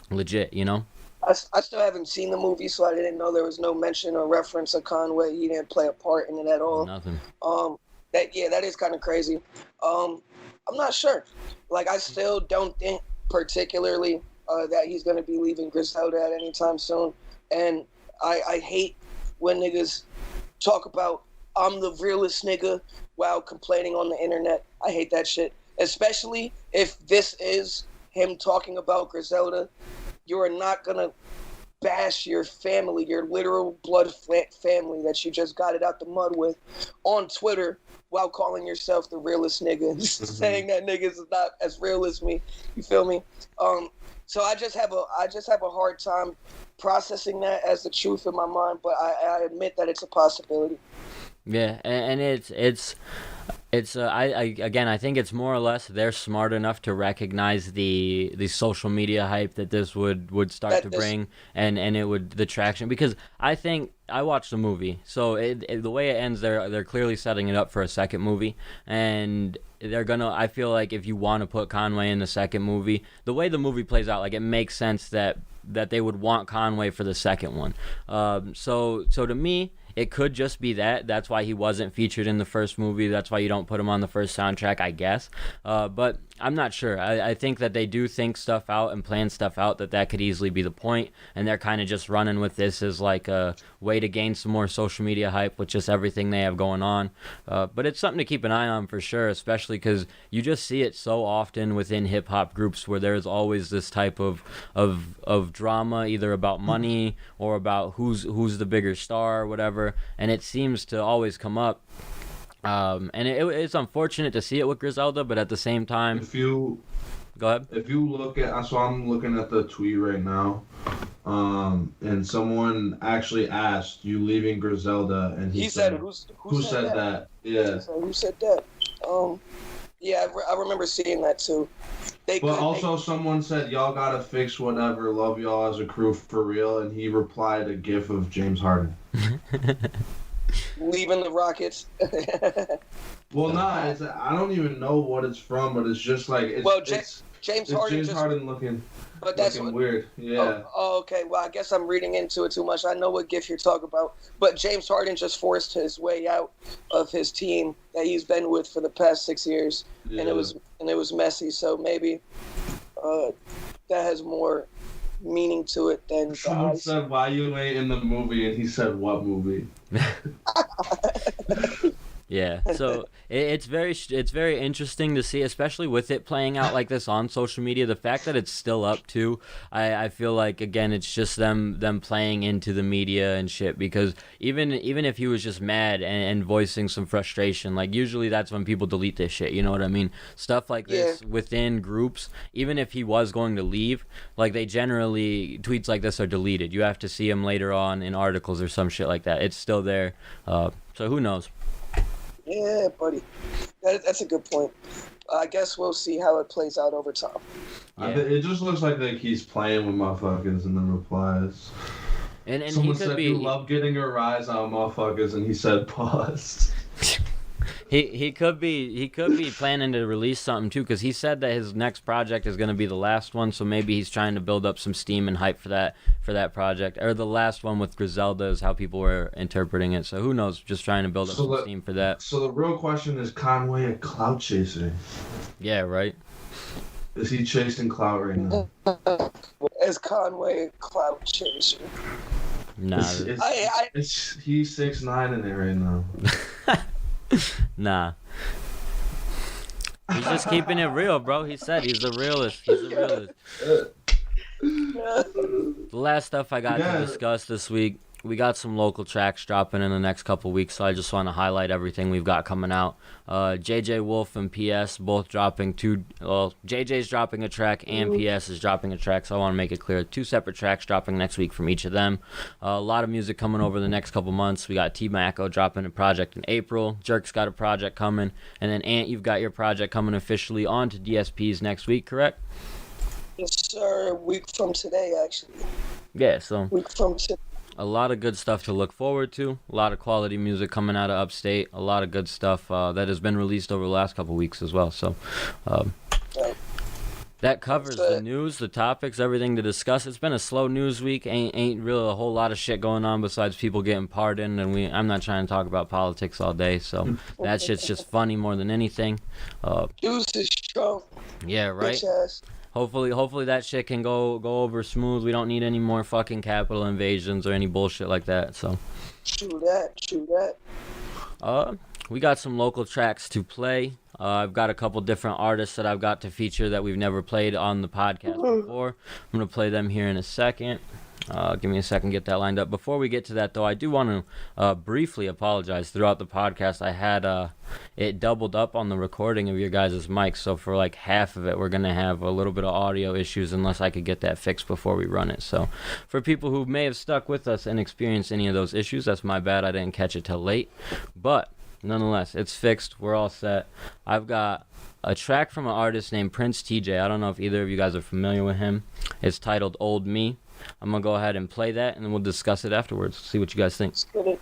legit, you know? I still haven't seen the movie, so I didn't know there was no mention or reference of Conway. He didn't play a part in it at all. Nothing. That is kind of crazy. I'm not sure. Like, I still don't think particularly that he's going to be leaving Griselda at any time soon. And I hate when niggas talk about I'm the realest nigga while complaining on the internet. I hate that shit, especially if this is him talking about Griselda. You are not going to bash your family, your literal blood family that you just got it out the mud with on Twitter while calling yourself the realest nigga, saying that niggas is not as real as me. You feel me? So I just have a hard time processing that as the truth in my mind, but I admit that it's a possibility. Yeah, and I think it's more or less they're smart enough to recognize the social media hype that this would start to bring, and it would the traction, because I think I watched the movie, so the way it ends, they're clearly setting it up for a second movie, and I feel like if you want to put Conway in the second movie, the way the movie plays out, like it makes sense that they would want Conway for the second one. So to me, it could just be that. That's why he wasn't featured in the first movie. That's why you don't put him on the first soundtrack, I guess. But I'm not sure. I think that they do think stuff out and plan stuff out that could easily be the point. And they're kind of just running with this as like a way to gain some more social media hype with just everything they have going on. But it's something to keep an eye on for sure, especially because you just see it so often within hip-hop groups where there's always this type of drama, either about money or about who's the bigger star or whatever. And it seems to always come up. And it's unfortunate to see it with Griselda, but at the same time, go ahead. If you look at, so I'm looking at the tweet right now, and someone actually asked, "You leaving Griselda?" And he said, "Who said that?" Yeah. Who said that? Yeah, I remember seeing that too. Someone said, "Y'all gotta fix whatever. Love y'all as a crew for real." And he replied a gif of James Harden. Leaving the Rockets. Well, I don't even know what it's from, but it's just like James Harden looking. But that's weird. Yeah. Oh, okay. Well, I guess I'm reading into it too much. I know what gif you're talking about. But James Harden just forced his way out of his team that he's been with for the past 6 years, yeah. and it was messy. So maybe that has more meaning to it than someone said, "Why you ain't in the movie?" And he said, "What movie?" Yeah, so it's very interesting to see, especially with it playing out like this on social media. The fact that it's still up too, I feel like, again, it's just them playing into the media and shit. Because even if he was just mad and voicing some frustration, like usually that's when people delete this shit. You know what I mean? Stuff like this within groups. Even if he was going to leave, like they generally tweets like this are deleted. You have to see him later on in articles or some shit like that. It's still there. So who knows? Yeah, buddy. That's a good point. I guess we'll see how it plays out over time. Yeah. It just looks like he's playing with motherfuckers in the replies. And someone he could said, be, "You love getting a rise on motherfuckers," and he said, "Pause." He could be planning to release something too, because he said that his next project is going to be the last one, so maybe he's trying to build up some steam and hype for that project, or the last one with Griselda is how people were interpreting it. So who knows? Just trying to build up some steam for that. So the real question is, Conway a clout chaser? Yeah, right. Is he chasing clout right now? Is Conway a clout chaser? Nah. He's 6'9" in it right now. Nah. He's just keeping it real, bro. He said he's the realest. The last stuff I got to discuss this week we got some local tracks dropping in the next couple weeks, so I just want to highlight everything we've got coming out. JJ Wolf and PS both dropping JJ's dropping a track and PS is dropping a track, so I want to make it clear. 2 separate tracks dropping next week from each of them. A lot of music coming over the next couple months. We got 𝐷 dropping a project in April. Jerk's got a project coming. And then Ant, you've got your project coming officially onto DSPs next week, correct? Yes, sir. A week from today, actually. Yeah, so Week from today. a lot of good stuff to look forward to. A lot of quality music coming out of Upstate. A lot of good stuff that has been released over the last couple weeks as well. So that covers the news, the topics, everything to discuss. It's been a slow news week. Ain't really a whole lot of shit going on besides people getting pardoned, and I'm not trying to talk about politics all day. So that shit's just funny more than anything. News is strong. Yeah, right. Bitch ass. Hopefully that shit can go over smooth. We don't need any more fucking Capitol invasions or any bullshit like that. So. True that. We got some local tracks to play. I've got a couple different artists that I've got to feature that we've never played on the podcast before. I'm gonna play them here in a second. Give me a second, get that lined up. Before we get to that, though, I do want to briefly apologize. Throughout the podcast, I had it doubled up on the recording of your guys' mics, so for like half of it, we're going to have a little bit of audio issues unless I could get that fixed before we run it. So for people who may have stuck with us and experienced any of those issues, that's my bad. I didn't catch it till late. But nonetheless, it's fixed. We're all set. I've got a track from an artist named Prince TJ. I don't know if either of you guys are familiar with him. It's titled Old Me. I'm going to go ahead and play that, and then we'll discuss it afterwards. See what you guys think. Let's get it.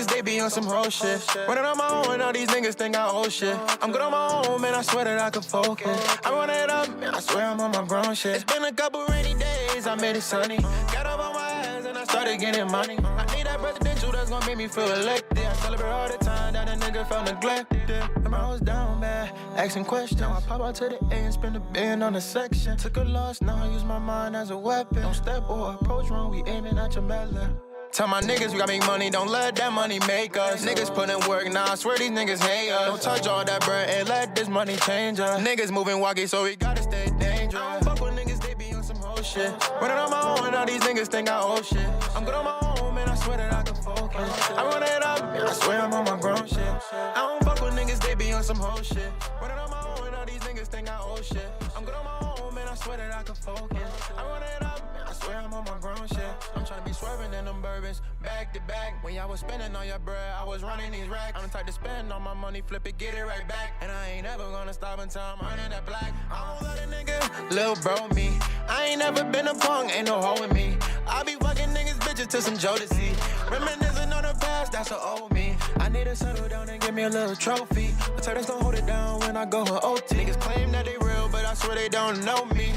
They be on some whole shit. Running on my own, all these niggas think I owe shit. I'm good on my own, man, I swear that I can focus. I run it up, man, I swear I'm on my grown shit. It's been a couple rainy days, I made it sunny. Got up on my ass and I started getting money. I need that presidential that's gonna make me feel elected. I celebrate all the time that a nigga felt neglected. Remember I was down bad, asking questions. I pop out to the A and spend $1 billion on a section. Took a loss, now I use my mind as a weapon. Don't step or approach wrong, we aiming at your belly. Tell my niggas we gotta make money, don't let that money make us. Niggas put in work, nah, I swear these niggas hate us. Don't touch all that bread and let this money change us. Niggas moving wacky, so we gotta stay dangerous. I don't fuck with niggas, they be on some whole shit. Running on my own, all these niggas think I owe shit. I'm good on my own, man, I swear that I can focus. I run it up, man, I swear I'm on my grown shit. I don't fuck with niggas, they be on some whole shit. Running on my own, all these niggas think I owe shit. I'm good on my own, man, I swear that I can focus. I run it up, man, I swear I'm on my grown shit. I'm tryna be swerving in them bourbons, back to back. When y'all was spending all your bread, I was running these racks. I'm the type to spend all my money, flip it, get it right back. And I ain't never gonna stop until I'm earning that black. I don't let a nigga, lil' bro me. I ain't never been a punk, ain't no hoe in me. I be fucking niggas bitches till some Jodeci. Reminiscing on the past, that's a old me. I need to settle down and give me a little trophy. The turtles gon' hold it down when I go on OT. Niggas claim that they real, but I swear they don't know me.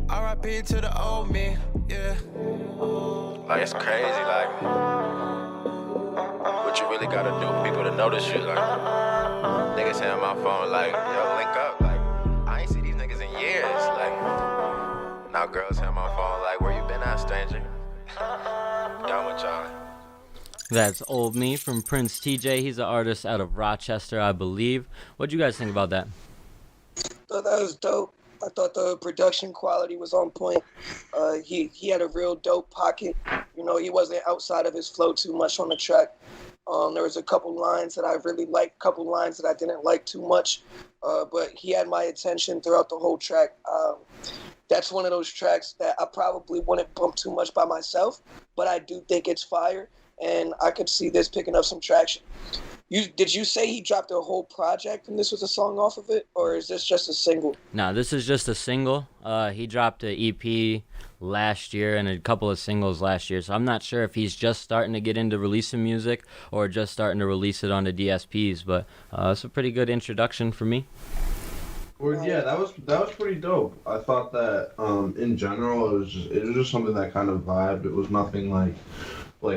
R.I.P. to the old me, yeah. Like, it's crazy, like, what you really gotta do for people to notice you, like, niggas hit my phone, like, yo, link up, like, I ain't see these niggas in years, like, now girls hit my phone, like, where you been at, stranger? Done with y'all. That's Old Me from Prince TJ. He's an artist out of Rochester, I believe. What'd you guys think about that? Thought that was dope. I thought the production quality was on point. He had a real dope pocket. You know, he wasn't outside of his flow too much on the track. There was a couple lines that I really liked, couple lines that I didn't like too much. But he had my attention throughout the whole track. That's one of those tracks that I probably wouldn't bump too much by myself, but I do think it's fire, and I could see this picking up some traction. Did you say he dropped a whole project and this was a song off of it, or is this just a single? No, this is just a single. He dropped an EP last year and a couple of singles last year, so I'm not sure if he's just starting to get into releasing music or just starting to release it on the DSPs, but it's a pretty good introduction for me. Well, yeah, that was pretty dope. I thought that in general it was just something that kind of vibed. It was nothing like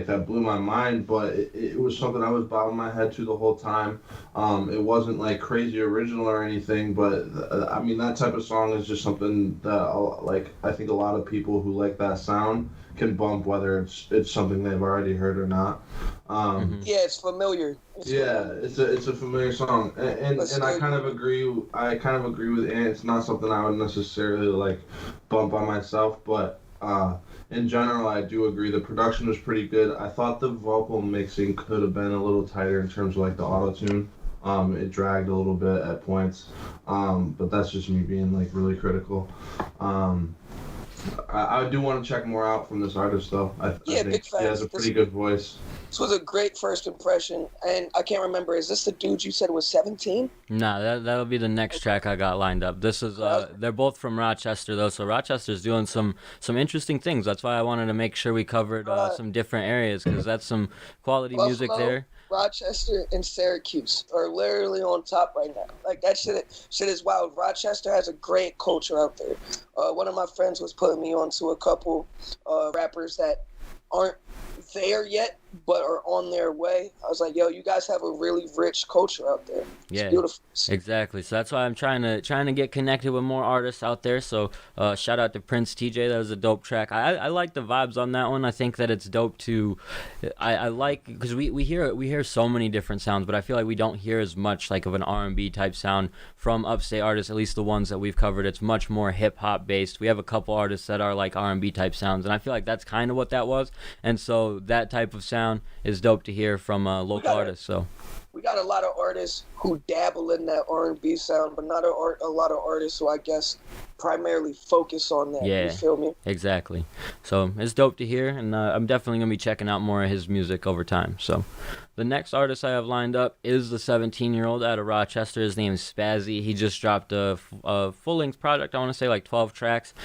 that blew my mind, but it was something I was bobbing my head to the whole time. It wasn't like crazy original or anything, but I mean that type of song is just something that like I think a lot of people who like that sound can bump, whether it's something they've already heard or not. Yeah, it's familiar. It's a familiar song, and I kind of agree. I kind of agree with Ant. It's not something I would necessarily like bump on myself, but in general, I do agree. The production was pretty good. I thought the vocal mixing could have been a little tighter in terms of like the auto tune. It dragged a little bit at points, but that's just me being like really critical. I do want to check more out from this artist though. I think big fans. He has a pretty good voice. This was a great first impression, and I can't remember. Is this the dude you said was 17? Nah, that'll be the next track I got lined up. This is they're both from Rochester though, so Rochester's doing some interesting things. That's why I wanted to make sure we covered some different areas, because that's some quality music there. Rochester and Syracuse are literally on top right now. Like that shit is wild. Rochester has a great culture out there. One of my friends was putting me onto a couple rappers that aren't there yet but are on their way. I was like, yo, you guys have a really rich culture out there. It's beautiful. Exactly. So that's why I'm trying to get connected with more artists out there. So shout out to Prince TJ. That was a dope track. I like the vibes on that one. I think that it's dope to I like, because we hear so many different sounds, but I feel like we don't hear as much like of an R&B type sound from Upstate Artists, at least the ones that we've covered. It's much more hip hop based. We have a couple artists that are like R&B type sounds, and I feel like that's kind of what that was. And so that type of sound is dope to hear from local artists. So we got a lot of artists who dabble in that R&B sound, but not a lot of artists who I guess primarily focus on that. You feel me? Exactly. So it's dope to hear, and I'm definitely gonna be checking out more of his music over time. So the next artist I have lined up is the 17-year-old out of Rochester. His name is Spazzy. He just dropped a full-length project. I want to say like 12 tracks.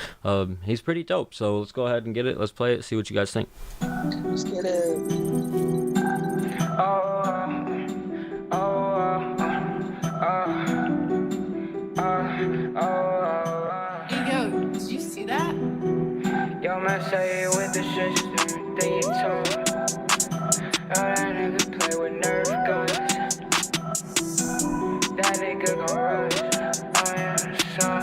He's pretty dope. So let's go ahead and get it. Let's play it. See what you guys think. Let's get it. Yo, did you see that? Yo, man, say it with the shit, everything you told. Oh, that nigga play with Nerf guns. That nigga gon' rush. Oh,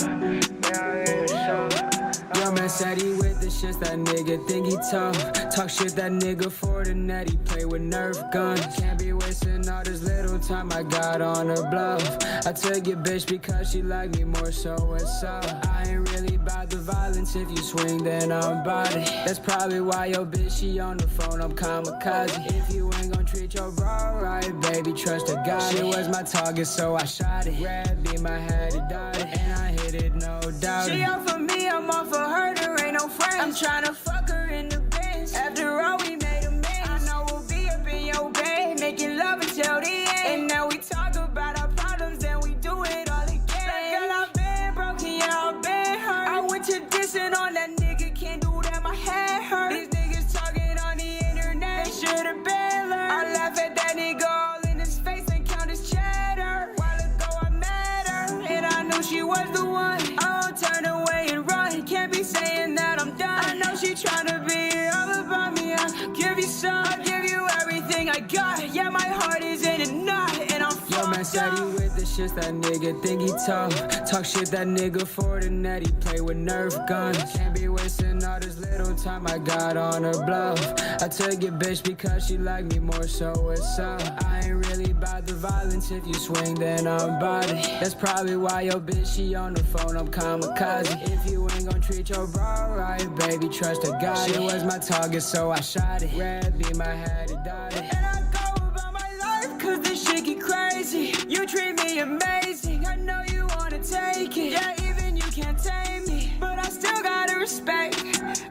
yeah, so. Yo, man said he with the shits, that nigga think he tough. Talk shit, that nigga for the net, he play with Nerf guns. Can't be wasting all this little time I got on her bluff. I took your bitch because she like me more, so what's up? I ain't really about the violence, if you swing then I'm about it. That's probably why your bitch, she on the phone, I'm kamikaze. If you ain't gon' treat your bro right, baby, trust the God. She was my target, so I shot it. Red beam, I had it dotted, and I hit it, no doubt. She off for me, I'm off for her, there ain't no friends. I'm tryna fuck her in the bench. After all, we made amends. I know we'll be up in your bed, making love until the end. And now we talk about our problems, then we do it all again. Like, girl, I've been broken, yeah, I've been hurt. I went to dissing on that nigga, can't do that, my head hurt. These niggas talking on the internet, they should've been learned. I laugh at that nigga all in his face and count his cheddar. While ago I met her, and I knew she was the one. I'll turn away and run, can't be saying that I'm done. I know she tryna be all about me, I'll give you some, I'll give you everything I got. Yeah, my heart is in a knot, and I'm fucked up. Yo, man said he with the shits, that nigga think he tough. Talk shit, that nigga for the net, he play with Nerf guns. Can't be wasting all this little time I got on her bluff. I took your bitch because she like me more, so what's up? I ain't really about the violence, if you swing then I'm about it. That's probably why your bitch, she on the phone, I'm kamikaze. If you ain't gon' treat your bro right, baby, trust the God. She was my target, so I shot it. Red beam, I had it dotted. And I go about my life, cause this shit get crazy. You treat me amazing, I know you wanna take it. Yeah, even you can't tame me, but I still gotta respect.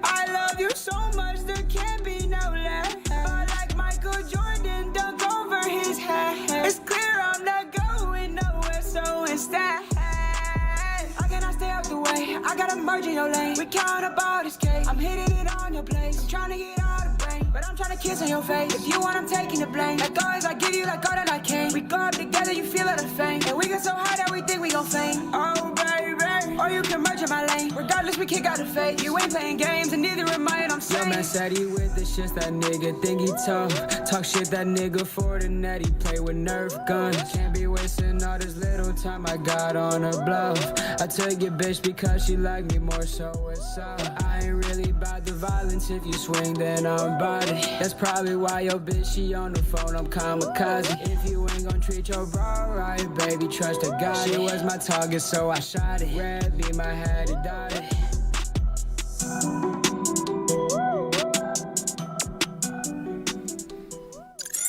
I love you so much, there can't be no less. But like Michael Jordan, dunk over his head. It's clear I'm not going nowhere, so instead I cannot stay out the way, I gotta merge in your lane. We count up all this cake, I'm hitting it on your place. I'm trying to get all the brain, but I'm trying to kiss on your face. If you want, I'm taking the blame. Like always, I give you like all that I can. We go up together, you feel it, the fame. And we get so high that we think we gon' fame. Oh baby, or you can merge in my lane. Regardless, we kick out the fate. You ain't playing games, and neither am I, and I'm saying. Yo, man said he with the shits, that nigga think he tough. Talk shit, that nigga for the net, he play with Nerf guns. Can't be wasting all this little time I got on her bluff. I took your bitch because she like me more, so what's up? I ain't really about the violence. If you swing, then I'm about it. That's probably why your bitch, she on the phone, I'm kamikaze. If you ain't gon' treat your bro right, baby, trust a God. She was my target, so I shot it. Red beam, I had it dotted.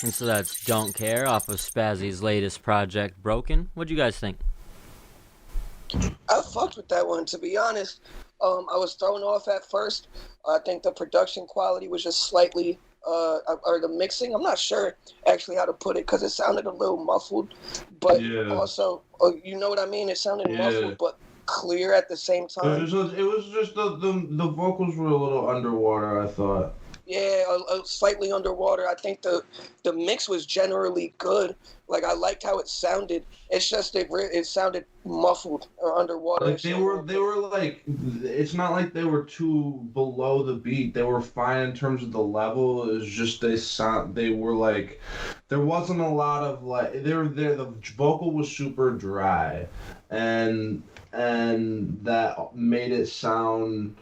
And so that's Don't Care off of Spazzy's latest project, Broken. What'd you guys think? I fucked with that one, to be honest. I was thrown off at first. I think the production quality was just slightly, or the mixing. I'm not sure actually how to put it because it sounded a little muffled, but also, you know what I mean? It sounded muffled, but clear at the same time. It was just the vocals were a little underwater, I thought. Yeah, slightly underwater. I think the mix was generally good. Like, I liked how it sounded. It's just it sounded muffled or underwater. Like they were like, it's not like they were too below the beat. They were fine in terms of the level. It was just they were like, there wasn't a lot of like, the vocal was super dry, and that made it sound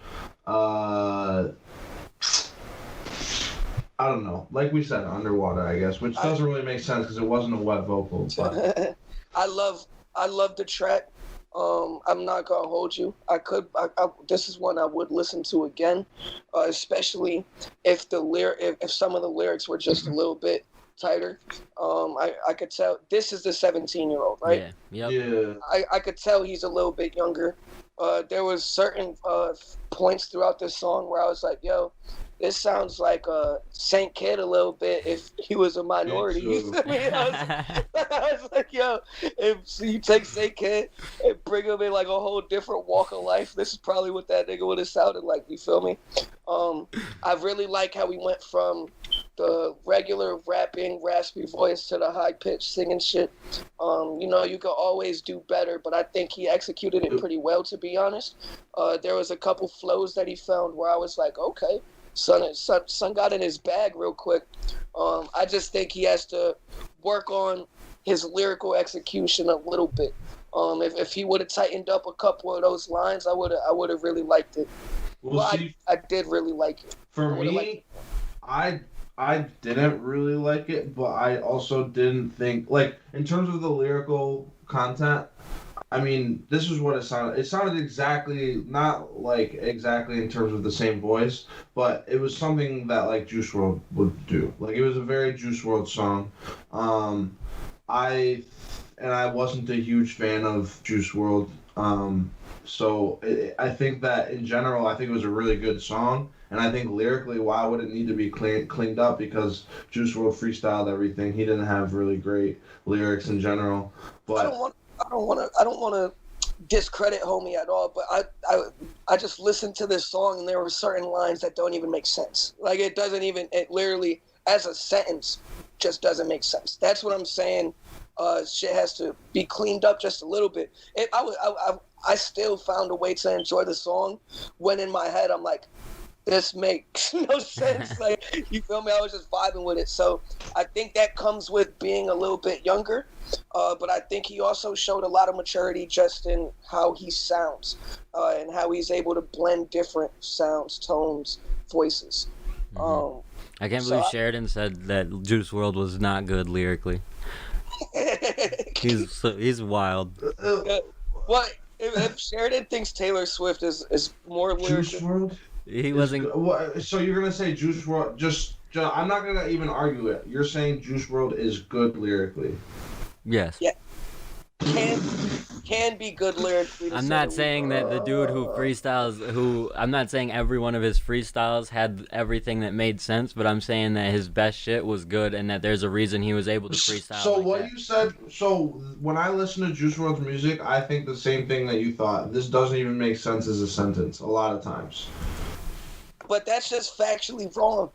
I don't know. Like we said, underwater, I guess, which doesn't really make sense because it wasn't a wet vocal. But I love the track. I'm not gonna hold you. This is one I would listen to again, especially if if some of the lyrics were just a little bit tighter. I could tell this is the 17-year-old, right? Yeah. Yeah. I could tell he's a little bit younger. There was certain points throughout this song where I was like, yo, this sounds like St. Kid a little bit if he was a minority. You feel me? I was like, yo, if you take St. Kid and bring him in like a whole different walk of life, this is probably what that nigga would have sounded like. You feel me? I really like how he went from the regular rapping, raspy voice to the high-pitched singing shit. You could always do better, but I think he executed it pretty well, to be honest. There was a couple flows that he found where I was like, okay, son got in his bag real quick. I just think he has to work on his lyrical execution a little bit. If he would have tightened up a couple of those lines, I would have really liked it. I did really like it. For me, I didn't really like it, but I also didn't think, like, in terms of the lyrical content, I mean, this is what it sounded. It sounded exactly, not like exactly in terms of the same voice, but it was something that like Juice WRLD would do. Like, it was a very Juice WRLD song. I wasn't a huge fan of Juice WRLD. I think that in general, I think it was a really good song. And I think lyrically, why would it need to be cleaned up? Because Juice WRLD freestyled everything. He didn't have really great lyrics in general. But I don't want to discredit homie at all, but I just listened to this song and there were certain lines that don't even make sense. Like, it literally as a sentence just doesn't make sense. That's what I'm saying. Shit has to be cleaned up just a little bit. I still found a way to enjoy the song when in my head I'm like, this makes no sense. Like, you feel me? I was just vibing with it. So I think that comes with being a little bit younger. But I think he also showed a lot of maturity just in how he sounds and how he's able to blend different sounds, tones, voices. Mm-hmm. I can't believe Sheridan said that Juice WRLD was not good lyrically. He's wild. What if Sheridan thinks Taylor Swift is more lyrical? Juice WRLD? He wasn't. So you're gonna say Juice WRLD? Just I'm not gonna even argue it. You're saying Juice WRLD is good lyrically? Yes. Yeah. Can be good lyrically. I'm not saying that the dude who freestyles, I'm not saying every one of his freestyles had everything that made sense, but I'm saying that his best shit was good and that there's a reason he was able to freestyle. So like what that. you said, when I listen to Juice WRLD's music, I think the same thing that you thought. This doesn't even make sense as a sentence a lot of times. But that's just factually wrong.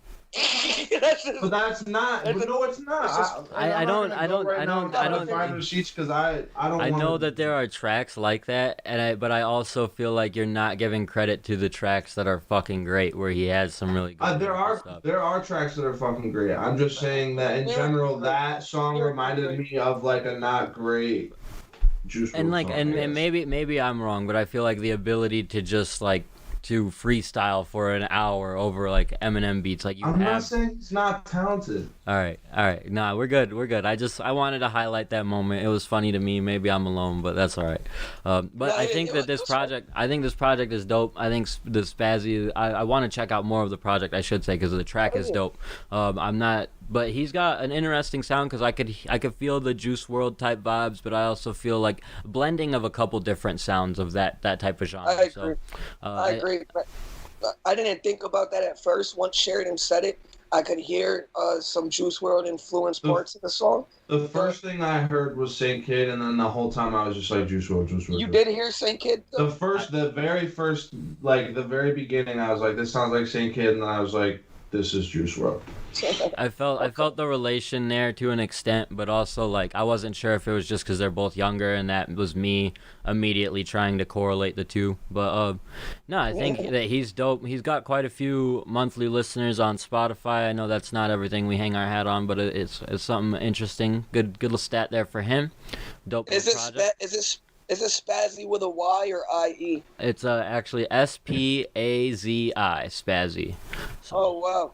But that's not. But no, it's not. I don't find receipts because I don't. I know that there are tracks like that, but I also feel like you're not giving credit to the tracks that are fucking great, where he has some really good stuff. There are tracks that are fucking great. I'm just saying that in general, that song reminded me of like a not great Juice WRLD and like song, and maybe I'm wrong, but I feel like the ability to just like to freestyle for an hour over like Eminem beats. Like I'm not saying he's not talented. All right. Nah, we're good. I wanted to highlight that moment. It was funny to me. Maybe I'm alone, but that's all right. But I think that this project is dope. I think the Spazzy. I want to check out more of the project, I should say, because the track is dope. But he's got an interesting sound because I could feel the Juice WRLD type vibes, but I also feel like blending of a couple different sounds of that type of genre. I agree. I agree. I didn't think about that at first. Once Sheridan said it, I could hear some Juice WRLD influence parts of the song. The first thing I heard was St. Kid, and then the whole time I was just like Juice WRLD. You did hear St. Kid? The very first, like the very beginning, I was like, this sounds like St. Kid, and then I was like, this is Juice WRLD. I felt the relation there to an extent, but also like I wasn't sure if it was just because they're both younger and that was me immediately trying to correlate the two. But no, I think that he's dope. He's got quite a few monthly listeners on Spotify. I know that's not everything we hang our hat on, but it's something interesting. Good little stat there for him. Dope. Is it Spazzy with a Y or IE? It's actually SPAZI, Spazzy. So, oh wow.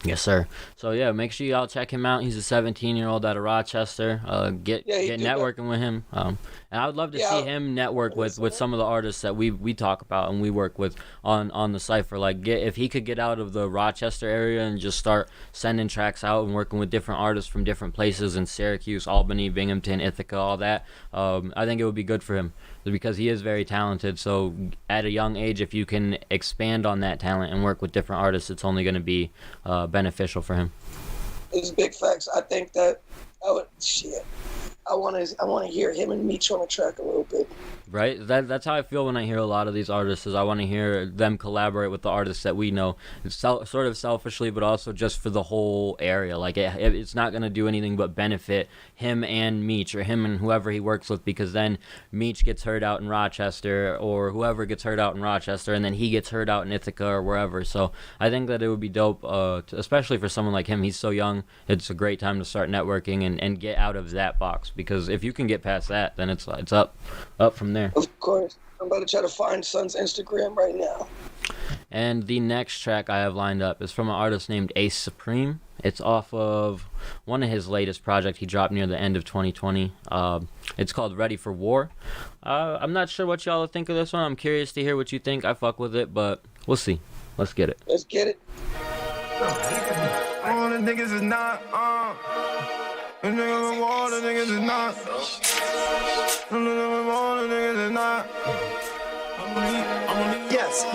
Yes, sir. So yeah, make sure y'all check him out. He's a 17-year-old out of Rochester. Get networking with him. And I would love to see him network with some of the artists that we talk about and we work with on the Cypher. Like, if he could get out of the Rochester area and just start sending tracks out and working with different artists from different places in Syracuse, Albany, Binghamton, Ithaca, all that. I think it would be good for him because he is very talented. So at a young age, if you can expand on that talent and work with different artists, it's only going to be beneficial for him. It's big facts. I think that I want to hear him and Meech on the track a little bit. Right? That's how I feel when I hear a lot of these artists. Is I want to hear them collaborate with the artists that we know. It's sort of selfishly, but also just for the whole area. Like it's not going to do anything but benefit him and Meech, or him and whoever he works with, because then Meech gets heard out in Rochester, or whoever gets heard out in Rochester, and then he gets heard out in Ithaca or wherever. So I think that it would be dope, especially for someone like him. He's so young. It's a great time to start networking and get out of that box, because if you can get past that, then it's up from there. Of course. I'm about to try to find Son's Instagram right now. And the next track I have lined up is from an artist named Ace Supreme. It's off of one of his latest projects he dropped near the end of 2020. It's called Ready for War. I'm not sure what y'all think of this one. I'm curious to hear what you think. I fuck with it, but we'll see. Let's get it. Let's get it. All the niggas is not the niggas with war, the niggas is not. The niggas with war, the niggas is not. Yes,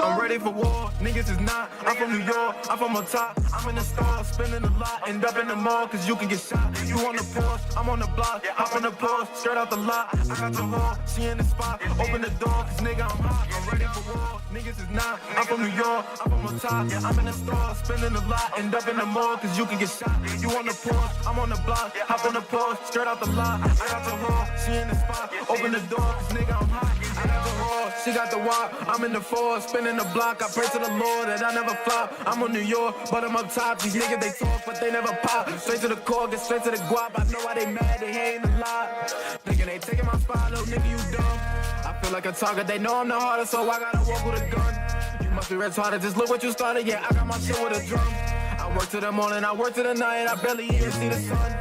I'm ready for war, niggas is not. I'm from New York, I'm from on top. I'm in the store, spending a lot, end up in the mall, cause you can get shot. You on the Porsche, I'm on the block, hop on the Porsche, straight out the lot. I got the whore, she in the spot, open the door, cause nigga I'm hot. I'm ready for war, niggas is not. I'm from New York, I'm from on top. I'm in the store, spending a lot, end up in the mall, cause you can get shot. You on the Porsche, I'm on the block, hop on the Porsche, straight out the lot. I got the whore, she in the spot, open the door, cause nigga I'm hot. I got the whore, she got the wop, I'm in the Ford, spinning the block. I pray to the Lord that I never flop. I'm on New York, but I'm up top. These niggas, they talk, but they never pop. Straight to the core, get straight to the guap. I know why they mad, they hating a lot. Thinking they taking my spot, little nigga, you dumb. I feel like a target, they know I'm the hardest, so I gotta walk with a gun. You must be retarded, just look what you started. Yeah, I got my shit with a drum. I work to the morning, I work to the night. I barely even see the sun.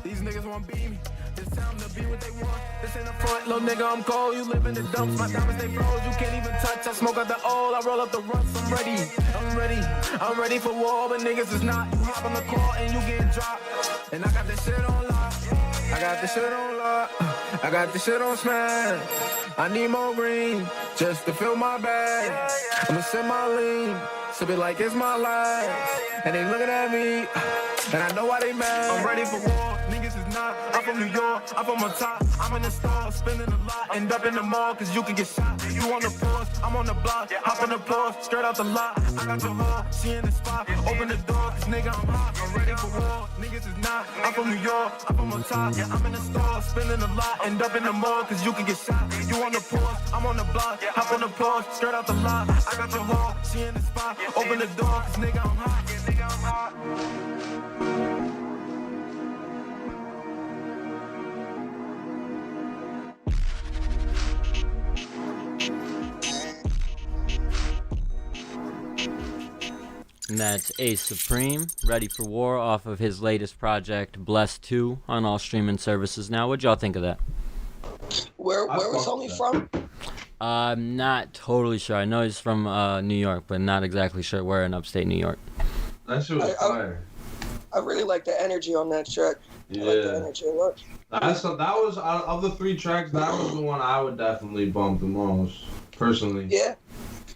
These niggas won't beat me. Just tell them to be what they want. This ain't the front, little nigga, I'm cold. You live in the dumps, my diamonds, they froze. You can't even touch, I smoke out the old. I roll up the runs, I'm ready for war, but niggas is not. You hop on the call and you get dropped. And I got this shit on lock. I got this shit on lock. I got this shit on smash. I need more green just to fill my bag. I'ma sip my lean, sip it like it's my life. And they looking at me, and I know why they mad. I'm ready for war, niggas is not. I'm from New York, I'm from on top. I'm in the store, spending a lot. End up in the mall, cause you can get shot. You on the Porsche, I'm on the block. Hop on the Porsche, straight out the lot. I got the whore, she in the spot. Open the door, cause nigga I'm hot. I'm ready for war, niggas is not. I'm from New York, I'm from on top. I'm in the store, spending a lot. End up in the mall, cause you can get shot. You on the Porsche, I'm on the block. Hop on the Porsche, straight out the lot. I got the whore, she in the spot. Open the door, cause nigga I'm hot. Nigga I'm hot. And that's Ace Supreme, Ready for War, off of his latest project, Blessed 2, on all streaming services now. What'd y'all think of that? Where was homie from? I'm not totally sure. I know he's from New York, but not exactly sure where in upstate New York. That shit was fire. I really like the energy on that track. Yeah. I like the energy a lot. That was of the 3 tracks. That was the one I would definitely bump the most, personally. Yeah.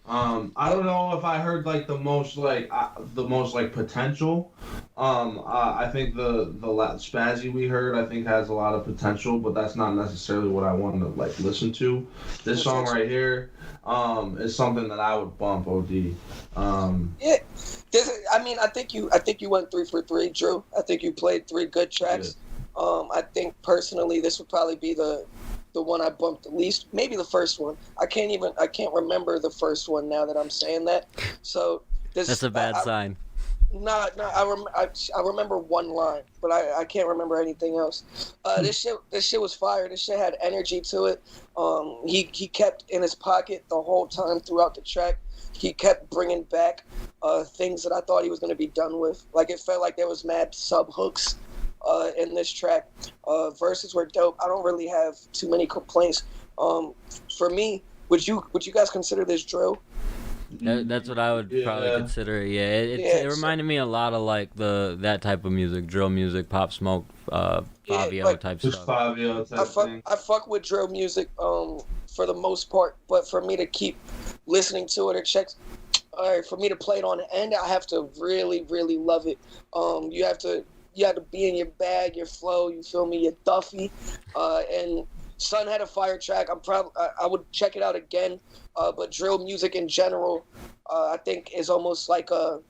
I don't know if I heard like the most potential. I think the Spazzy we heard I think has a lot of potential, but that's not necessarily what I want to like listen to. This song right here, is something that I would bump OD. Yeah. I think you went 3 for 3, Drew. I think you played 3 good tracks. Yeah. I think personally this would probably be the one I bumped the least. Maybe the first one. I can't remember the first one now that I'm saying that. So that's a bad sign. I remember one line, but I can't remember anything else. This shit was fire. This shit had energy to it. He kept in his pocket the whole time throughout the track. He kept bringing back things that I thought he was going to be done with. Like, it felt like there was mad sub hooks in this track. Verses were dope. I don't really have too many complaints. For me, would you guys consider this drill? That's what I would probably consider. Yeah, it reminded me a lot of like that type of music, drill music, Pop Smoke, 𝐉𝐨𝐢𝐬𝐳 type stuff. 𝐉𝐨𝐢𝐬 type thing. I fuck with drill music for the most part, but for me to keep listening to it or for me to play it on the end, I have to really, really love it. You have to be in your bag, your flow. You feel me? Your Duffy, and Son had a fire track. I would check it out again. But drill music in general, I think is almost like a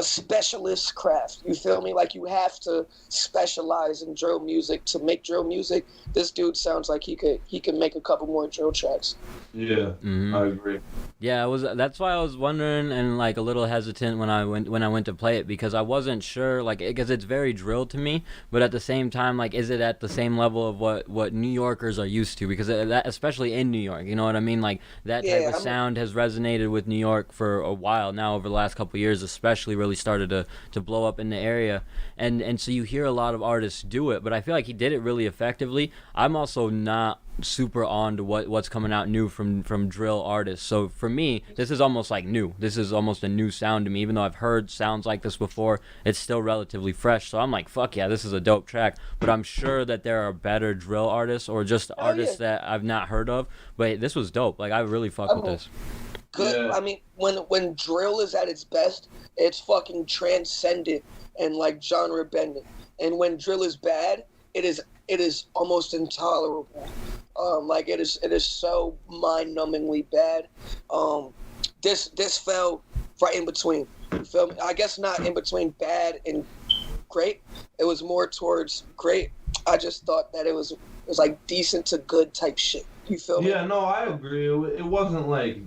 specialist craft. You feel me? Like, you have to specialize in drill music to make drill music. This dude sounds like he could make a couple more drill tracks. Yeah, I agree. Yeah, that's why I was wondering and like a little hesitant when I went to play it, because I wasn't sure, like, because it's very drill to me, but at the same time, like, is it at the same level of what New Yorkers are used to? Because that, especially in New York, you know what I mean? Like, that type of sound has resonated with New York for a while now, over the last couple of years especially, really started to blow up in the area, and so you hear a lot of artists do it, but I feel like he did it really effectively. I'm also not super on to what's coming out new from drill artists, so for me this is almost like new. This is almost a new sound to me, even though I've heard sounds like this before. It's still relatively fresh, so I'm like, fuck yeah, this is a dope track. But I'm sure that there are better drill artists or just artists that I've not heard of, but this was dope. Like, I really fuck with this. Good. Yeah. I mean, when drill is at its best, it's fucking transcendent and like genre bending. And when drill is bad, it is almost intolerable. Like, it is so mind-numbingly bad. This fell right in between. You feel me? I guess not in between bad and great. It was more towards great. I just thought that it was like decent to good type shit. You feel me? Yeah, no, I agree. It wasn't like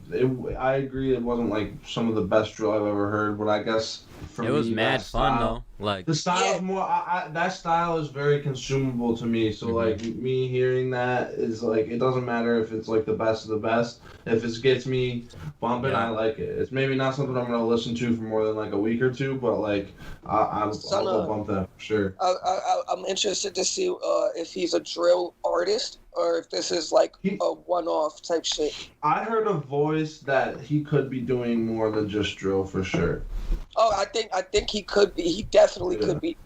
I agree. It wasn't like some of the best drill I've ever heard, but I guess for me, it was mad fun though. Like, the style is more. That style is very consumable to me. So like, me hearing that is like, it doesn't matter if it's like the best of the best. If it gets me bumping, I like it. It's maybe not something I'm gonna listen to for more than like a week or two, but like, I'll bump that for sure. I'm interested to see if he's a drill artist or if this is like a one-off type shit. I heard a voice that he could be doing more than just drill for sure. Oh, I think he could be. He definitely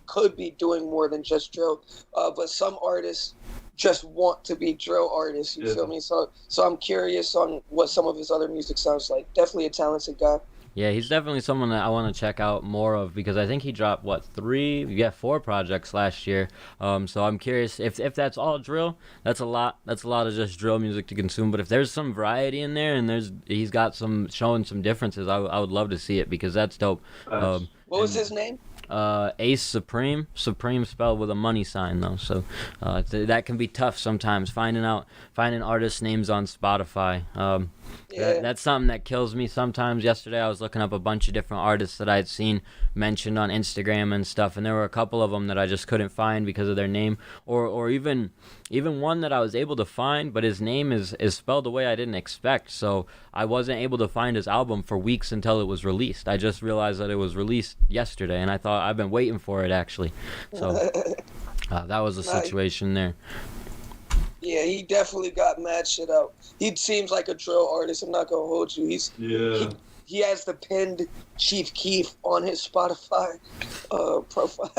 could be doing more than just drill. But some artists just want to be drill artists. You feel me? So I'm curious on what some of his other music sounds like. Definitely a talented guy. Yeah, he's definitely someone that I want to check out more of, because I think he dropped 4 projects last year. So I'm curious if that's all drill. That's a lot of just drill music to consume. But if there's some variety in there and he's got showing some differences, I would love to see it, because that's dope. What was his name? Ace Supreme spelled with a money sign though, so that can be tough sometimes, finding artists' names on Spotify. Yeah. That's something that kills me sometimes. Yesterday I was looking up a bunch of different artists that I'd seen mentioned on Instagram and stuff, and there were a couple of them that I just couldn't find because of their name, or even one that I was able to find, but his name is spelled the way I didn't expect, so I wasn't able to find his album for weeks until it was released. I just realized that it was released yesterday, and I thought I've been waiting for it actually. So that was a situation there. Yeah, he definitely got mad shit out. He seems like a drill artist. I'm not gonna hold you. He has the pinned Chief Keef on his Spotify profile.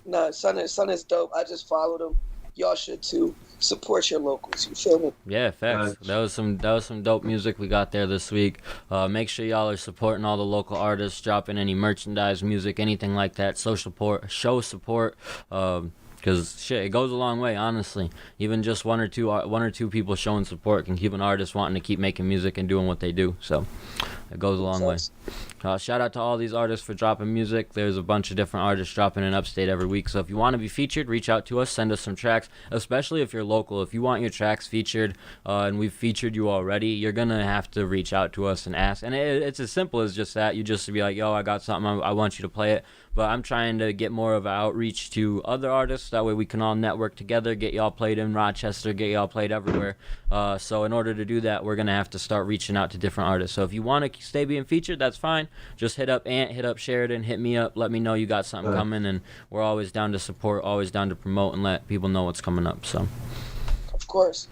Nah, son is dope. I just followed him. Y'all should too. Support your locals. You feel me? Yeah, facts. That was some dope music we got there this week. Make sure y'all are supporting all the local artists, dropping any merchandise, music, anything like that. Show support. Because shit, it goes a long way, honestly. Even just one or two people showing support can keep an artist wanting to keep making music and doing what they do. So it goes a long way. Shout out to all these artists for dropping music. There's a bunch of different artists dropping in Upstate every week. So if you want to be featured, reach out to us, send us some tracks, especially if you're local. If you want your tracks featured and we've featured you already, you're going to have to reach out to us and ask. And it's as simple as just that. You just be like, yo, I got something, I want you to play it. But I'm trying to get more of an outreach to other artists. That way we can all network together, get y'all played in Rochester, get y'all played everywhere. So in order to do that, we're going to have to start reaching out to different artists. So if you want to stay being featured, that's fine. Just hit up Ant, hit up Sheridan, hit me up, let me know you got something coming. And we're always down to support, always down to promote and let people know what's coming up. So, of course.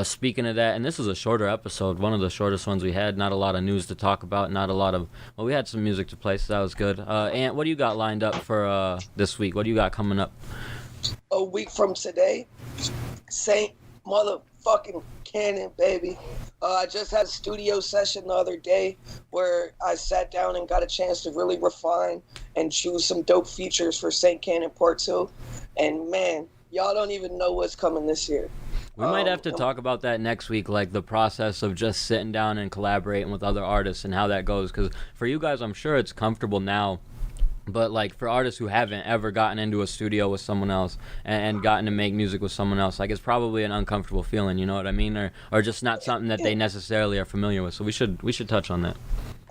Speaking of that, and this is a shorter episode, one of the shortest ones we had. Not a lot of news to talk about, well, we had some music to play, so that was good. Ant, what do you got lined up for this week? What do you got coming up? A week from today, St. Motherfucking Kannon, baby. I just had a studio session the other day where I sat down and got a chance to really refine and choose some dope features for St. Kannon Part 2. And man, y'all don't even know what's coming this year. We might have to talk about that next week, like the process of just sitting down and collaborating with other artists and how that goes. Because for you guys, I'm sure it's comfortable now. But like for artists who haven't ever gotten into a studio with someone else and gotten to make music with someone else, like it's probably an uncomfortable feeling, you know what I mean? Or just not something that they necessarily are familiar with. So we should touch on that.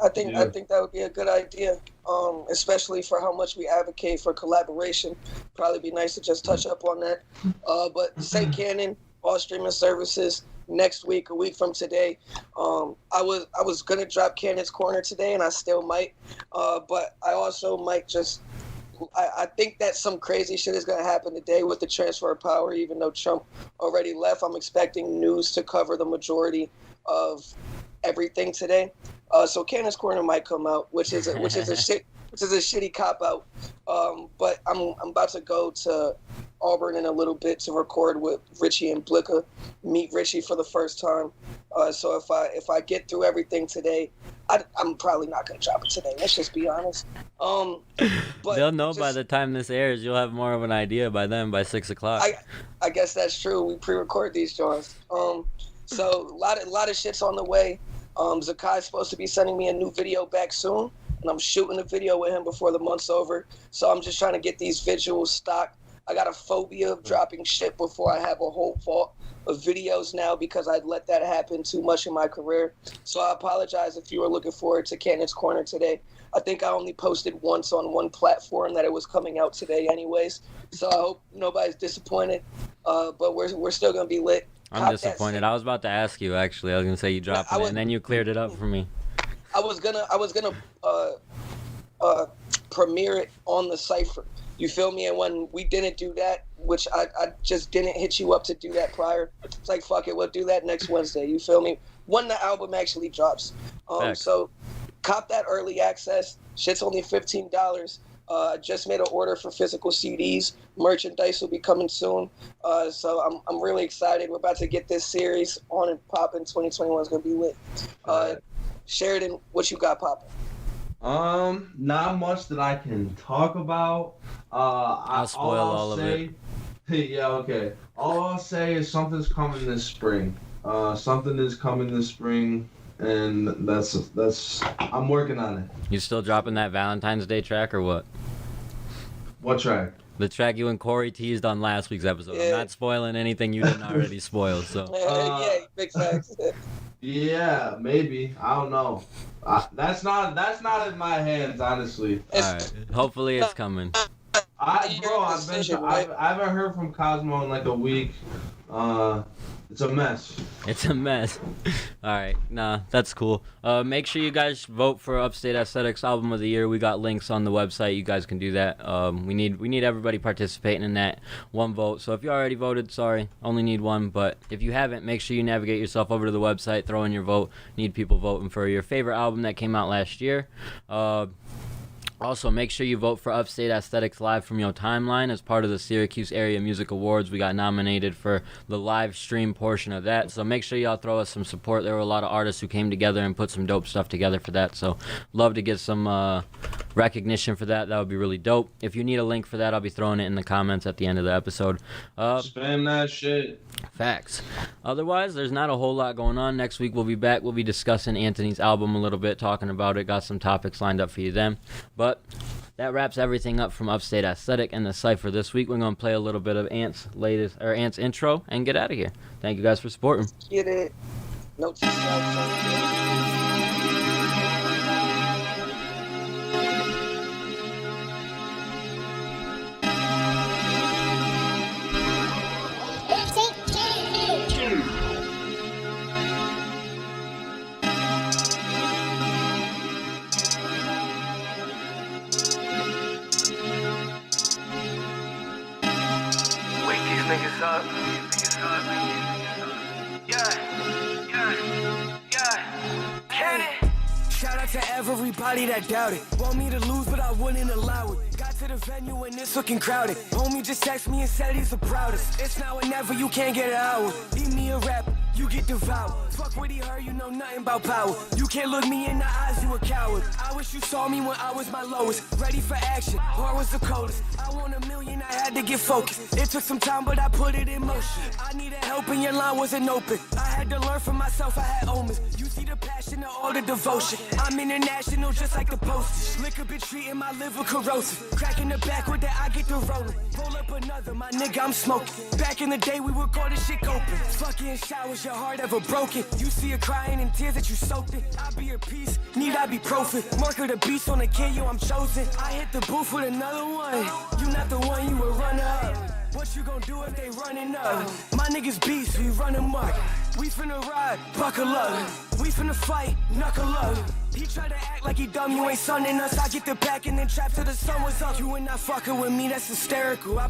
I think that would be a good idea, especially for how much we advocate for collaboration. Probably be nice to just touch up on that. But St. Kannon, all streaming services next week, a week from today. I was gonna drop Cannon's Corner today, and I still might. But I also might just. I think that some crazy shit is gonna happen today with the transfer of power. Even though Trump already left, I'm expecting news to cover the majority of everything today. So Cannon's Corner might come out, which is a shitty cop out. But I'm about to go to Auburn in a little bit to record with Richie and Blicka, meet Richie for the first time. So if I get through everything today, I'm probably not gonna drop it today. Let's just be honest. But they'll know by the time this airs. You'll have more of an idea by then, by 6 o'clock. I guess that's true. We pre-record these joints. So a lot of shit's on the way. Zakai's supposed to be sending me a new video back soon, and I'm shooting a video with him before the month's over. So I'm just trying to get these visuals stocked. I got a phobia of dropping shit before I have a whole vault of videos now because I'd let that happen too much in my career. So I apologize if you were looking forward to Cannon's Corner today. I think I only posted once on one platform that it was coming out today anyways. So I hope nobody's disappointed. But we're still going to be lit. I'm disappointed. I was about to ask you, actually. I was going to say you dropped it, and then you cleared it up for me. I was gonna premiere it on the Cypher. You feel me? And when we didn't do that, which I just didn't hit you up to do that prior, it's like, fuck it, we'll do that next Wednesday. You feel me? When the album actually drops. So cop that early access. Shit's only $15. I just made an order for physical CDs. Merchandise will be coming soon. So I'm really excited. We're about to get this series on and popping. 2021 is going to be lit. Sheridan, what you got popping? Not much that I can talk about. I'll spoil all of it. Yeah, okay. All I'll say is something's coming this spring. Something is coming this spring, and that's I'm working on it. You still dropping that Valentine's Day track or what? What track? The track you and Corey teased on last week's episode. Yeah. I'm not spoiling anything you didn't already spoil. So yeah, big facts. Yeah, maybe. I don't know. That's not in my hands, honestly. All right. Hopefully it's coming. I haven't heard from Cosmo in like a week. It's a mess. It's a mess. All right, nah, that's cool. Make sure you guys vote for Upstate Aesthetics Album of the Year. We got links on the website. You guys can do that. We need everybody participating in that one vote. So if you already voted, sorry, only need one. But if you haven't, make sure you navigate yourself over to the website, throw in your vote. Need people voting for your favorite album that came out last year. Also, make sure you vote for Upstate Aesthetics Live from Your Timeline as part of the Syracuse Area Music Awards. We got nominated for the live stream portion of that, so make sure y'all throw us some support. There were a lot of artists who came together and put some dope stuff together for that, so love to get some recognition for that. That would be really dope. If you need a link for that, I'll be throwing it in the comments at the end of the episode. Spam that shit. Facts. Otherwise, there's not a whole lot going on. Next week we'll be back. We'll be discussing Anthony's album a little bit, talking about it. Got some topics lined up for you then. But that wraps everything up from Upstate Aesthetic and the Cypher this week. We're gonna play a little bit of Ant's intro and get out of here. Thank you guys for supporting. Get it. No niggas up. Cannon. Shout out to everybody that doubted. Want me to lose, but I wouldn't allow it. Got to the venue and it's looking crowded. Homie just texted me and said he's the proudest. It's now or never, you can't get out. Leave me a rap, you get devoured. Fuck what he heard, you know nothing about power. You can't look me in the eyes, you a coward. I wish you saw me when I was my lowest. Ready for action, or was the coldest. I want a million, I had to get focused. It took some time, but I put it in motion. I needed help and your line wasn't open. I had to learn from myself, I had omens. You see the passion and all the devotion. I'm international, just like the postage. Liquor been treating my liver corrosive. Cracking the back with that, I get the rolling. Roll up another, my nigga, I'm smoking. Back in the day, we would call this shit open. Fucking showers, your heart ever broken. You see her crying in tears that you soaked in. I be her peace, need ibuprofen. Mark of the beast on the king, I'm chosen. I hit the booth with another one. You not the one, you a runner up. What you gon' do if they running up? My niggas beast, we run amok. We finna ride, buckle up. We finna fight, knuckle up. He tried to act like he dumb, you ain't sunning us. I get the back and then trap till the sun was up. You ain't not fucking with me, that's hysterical. I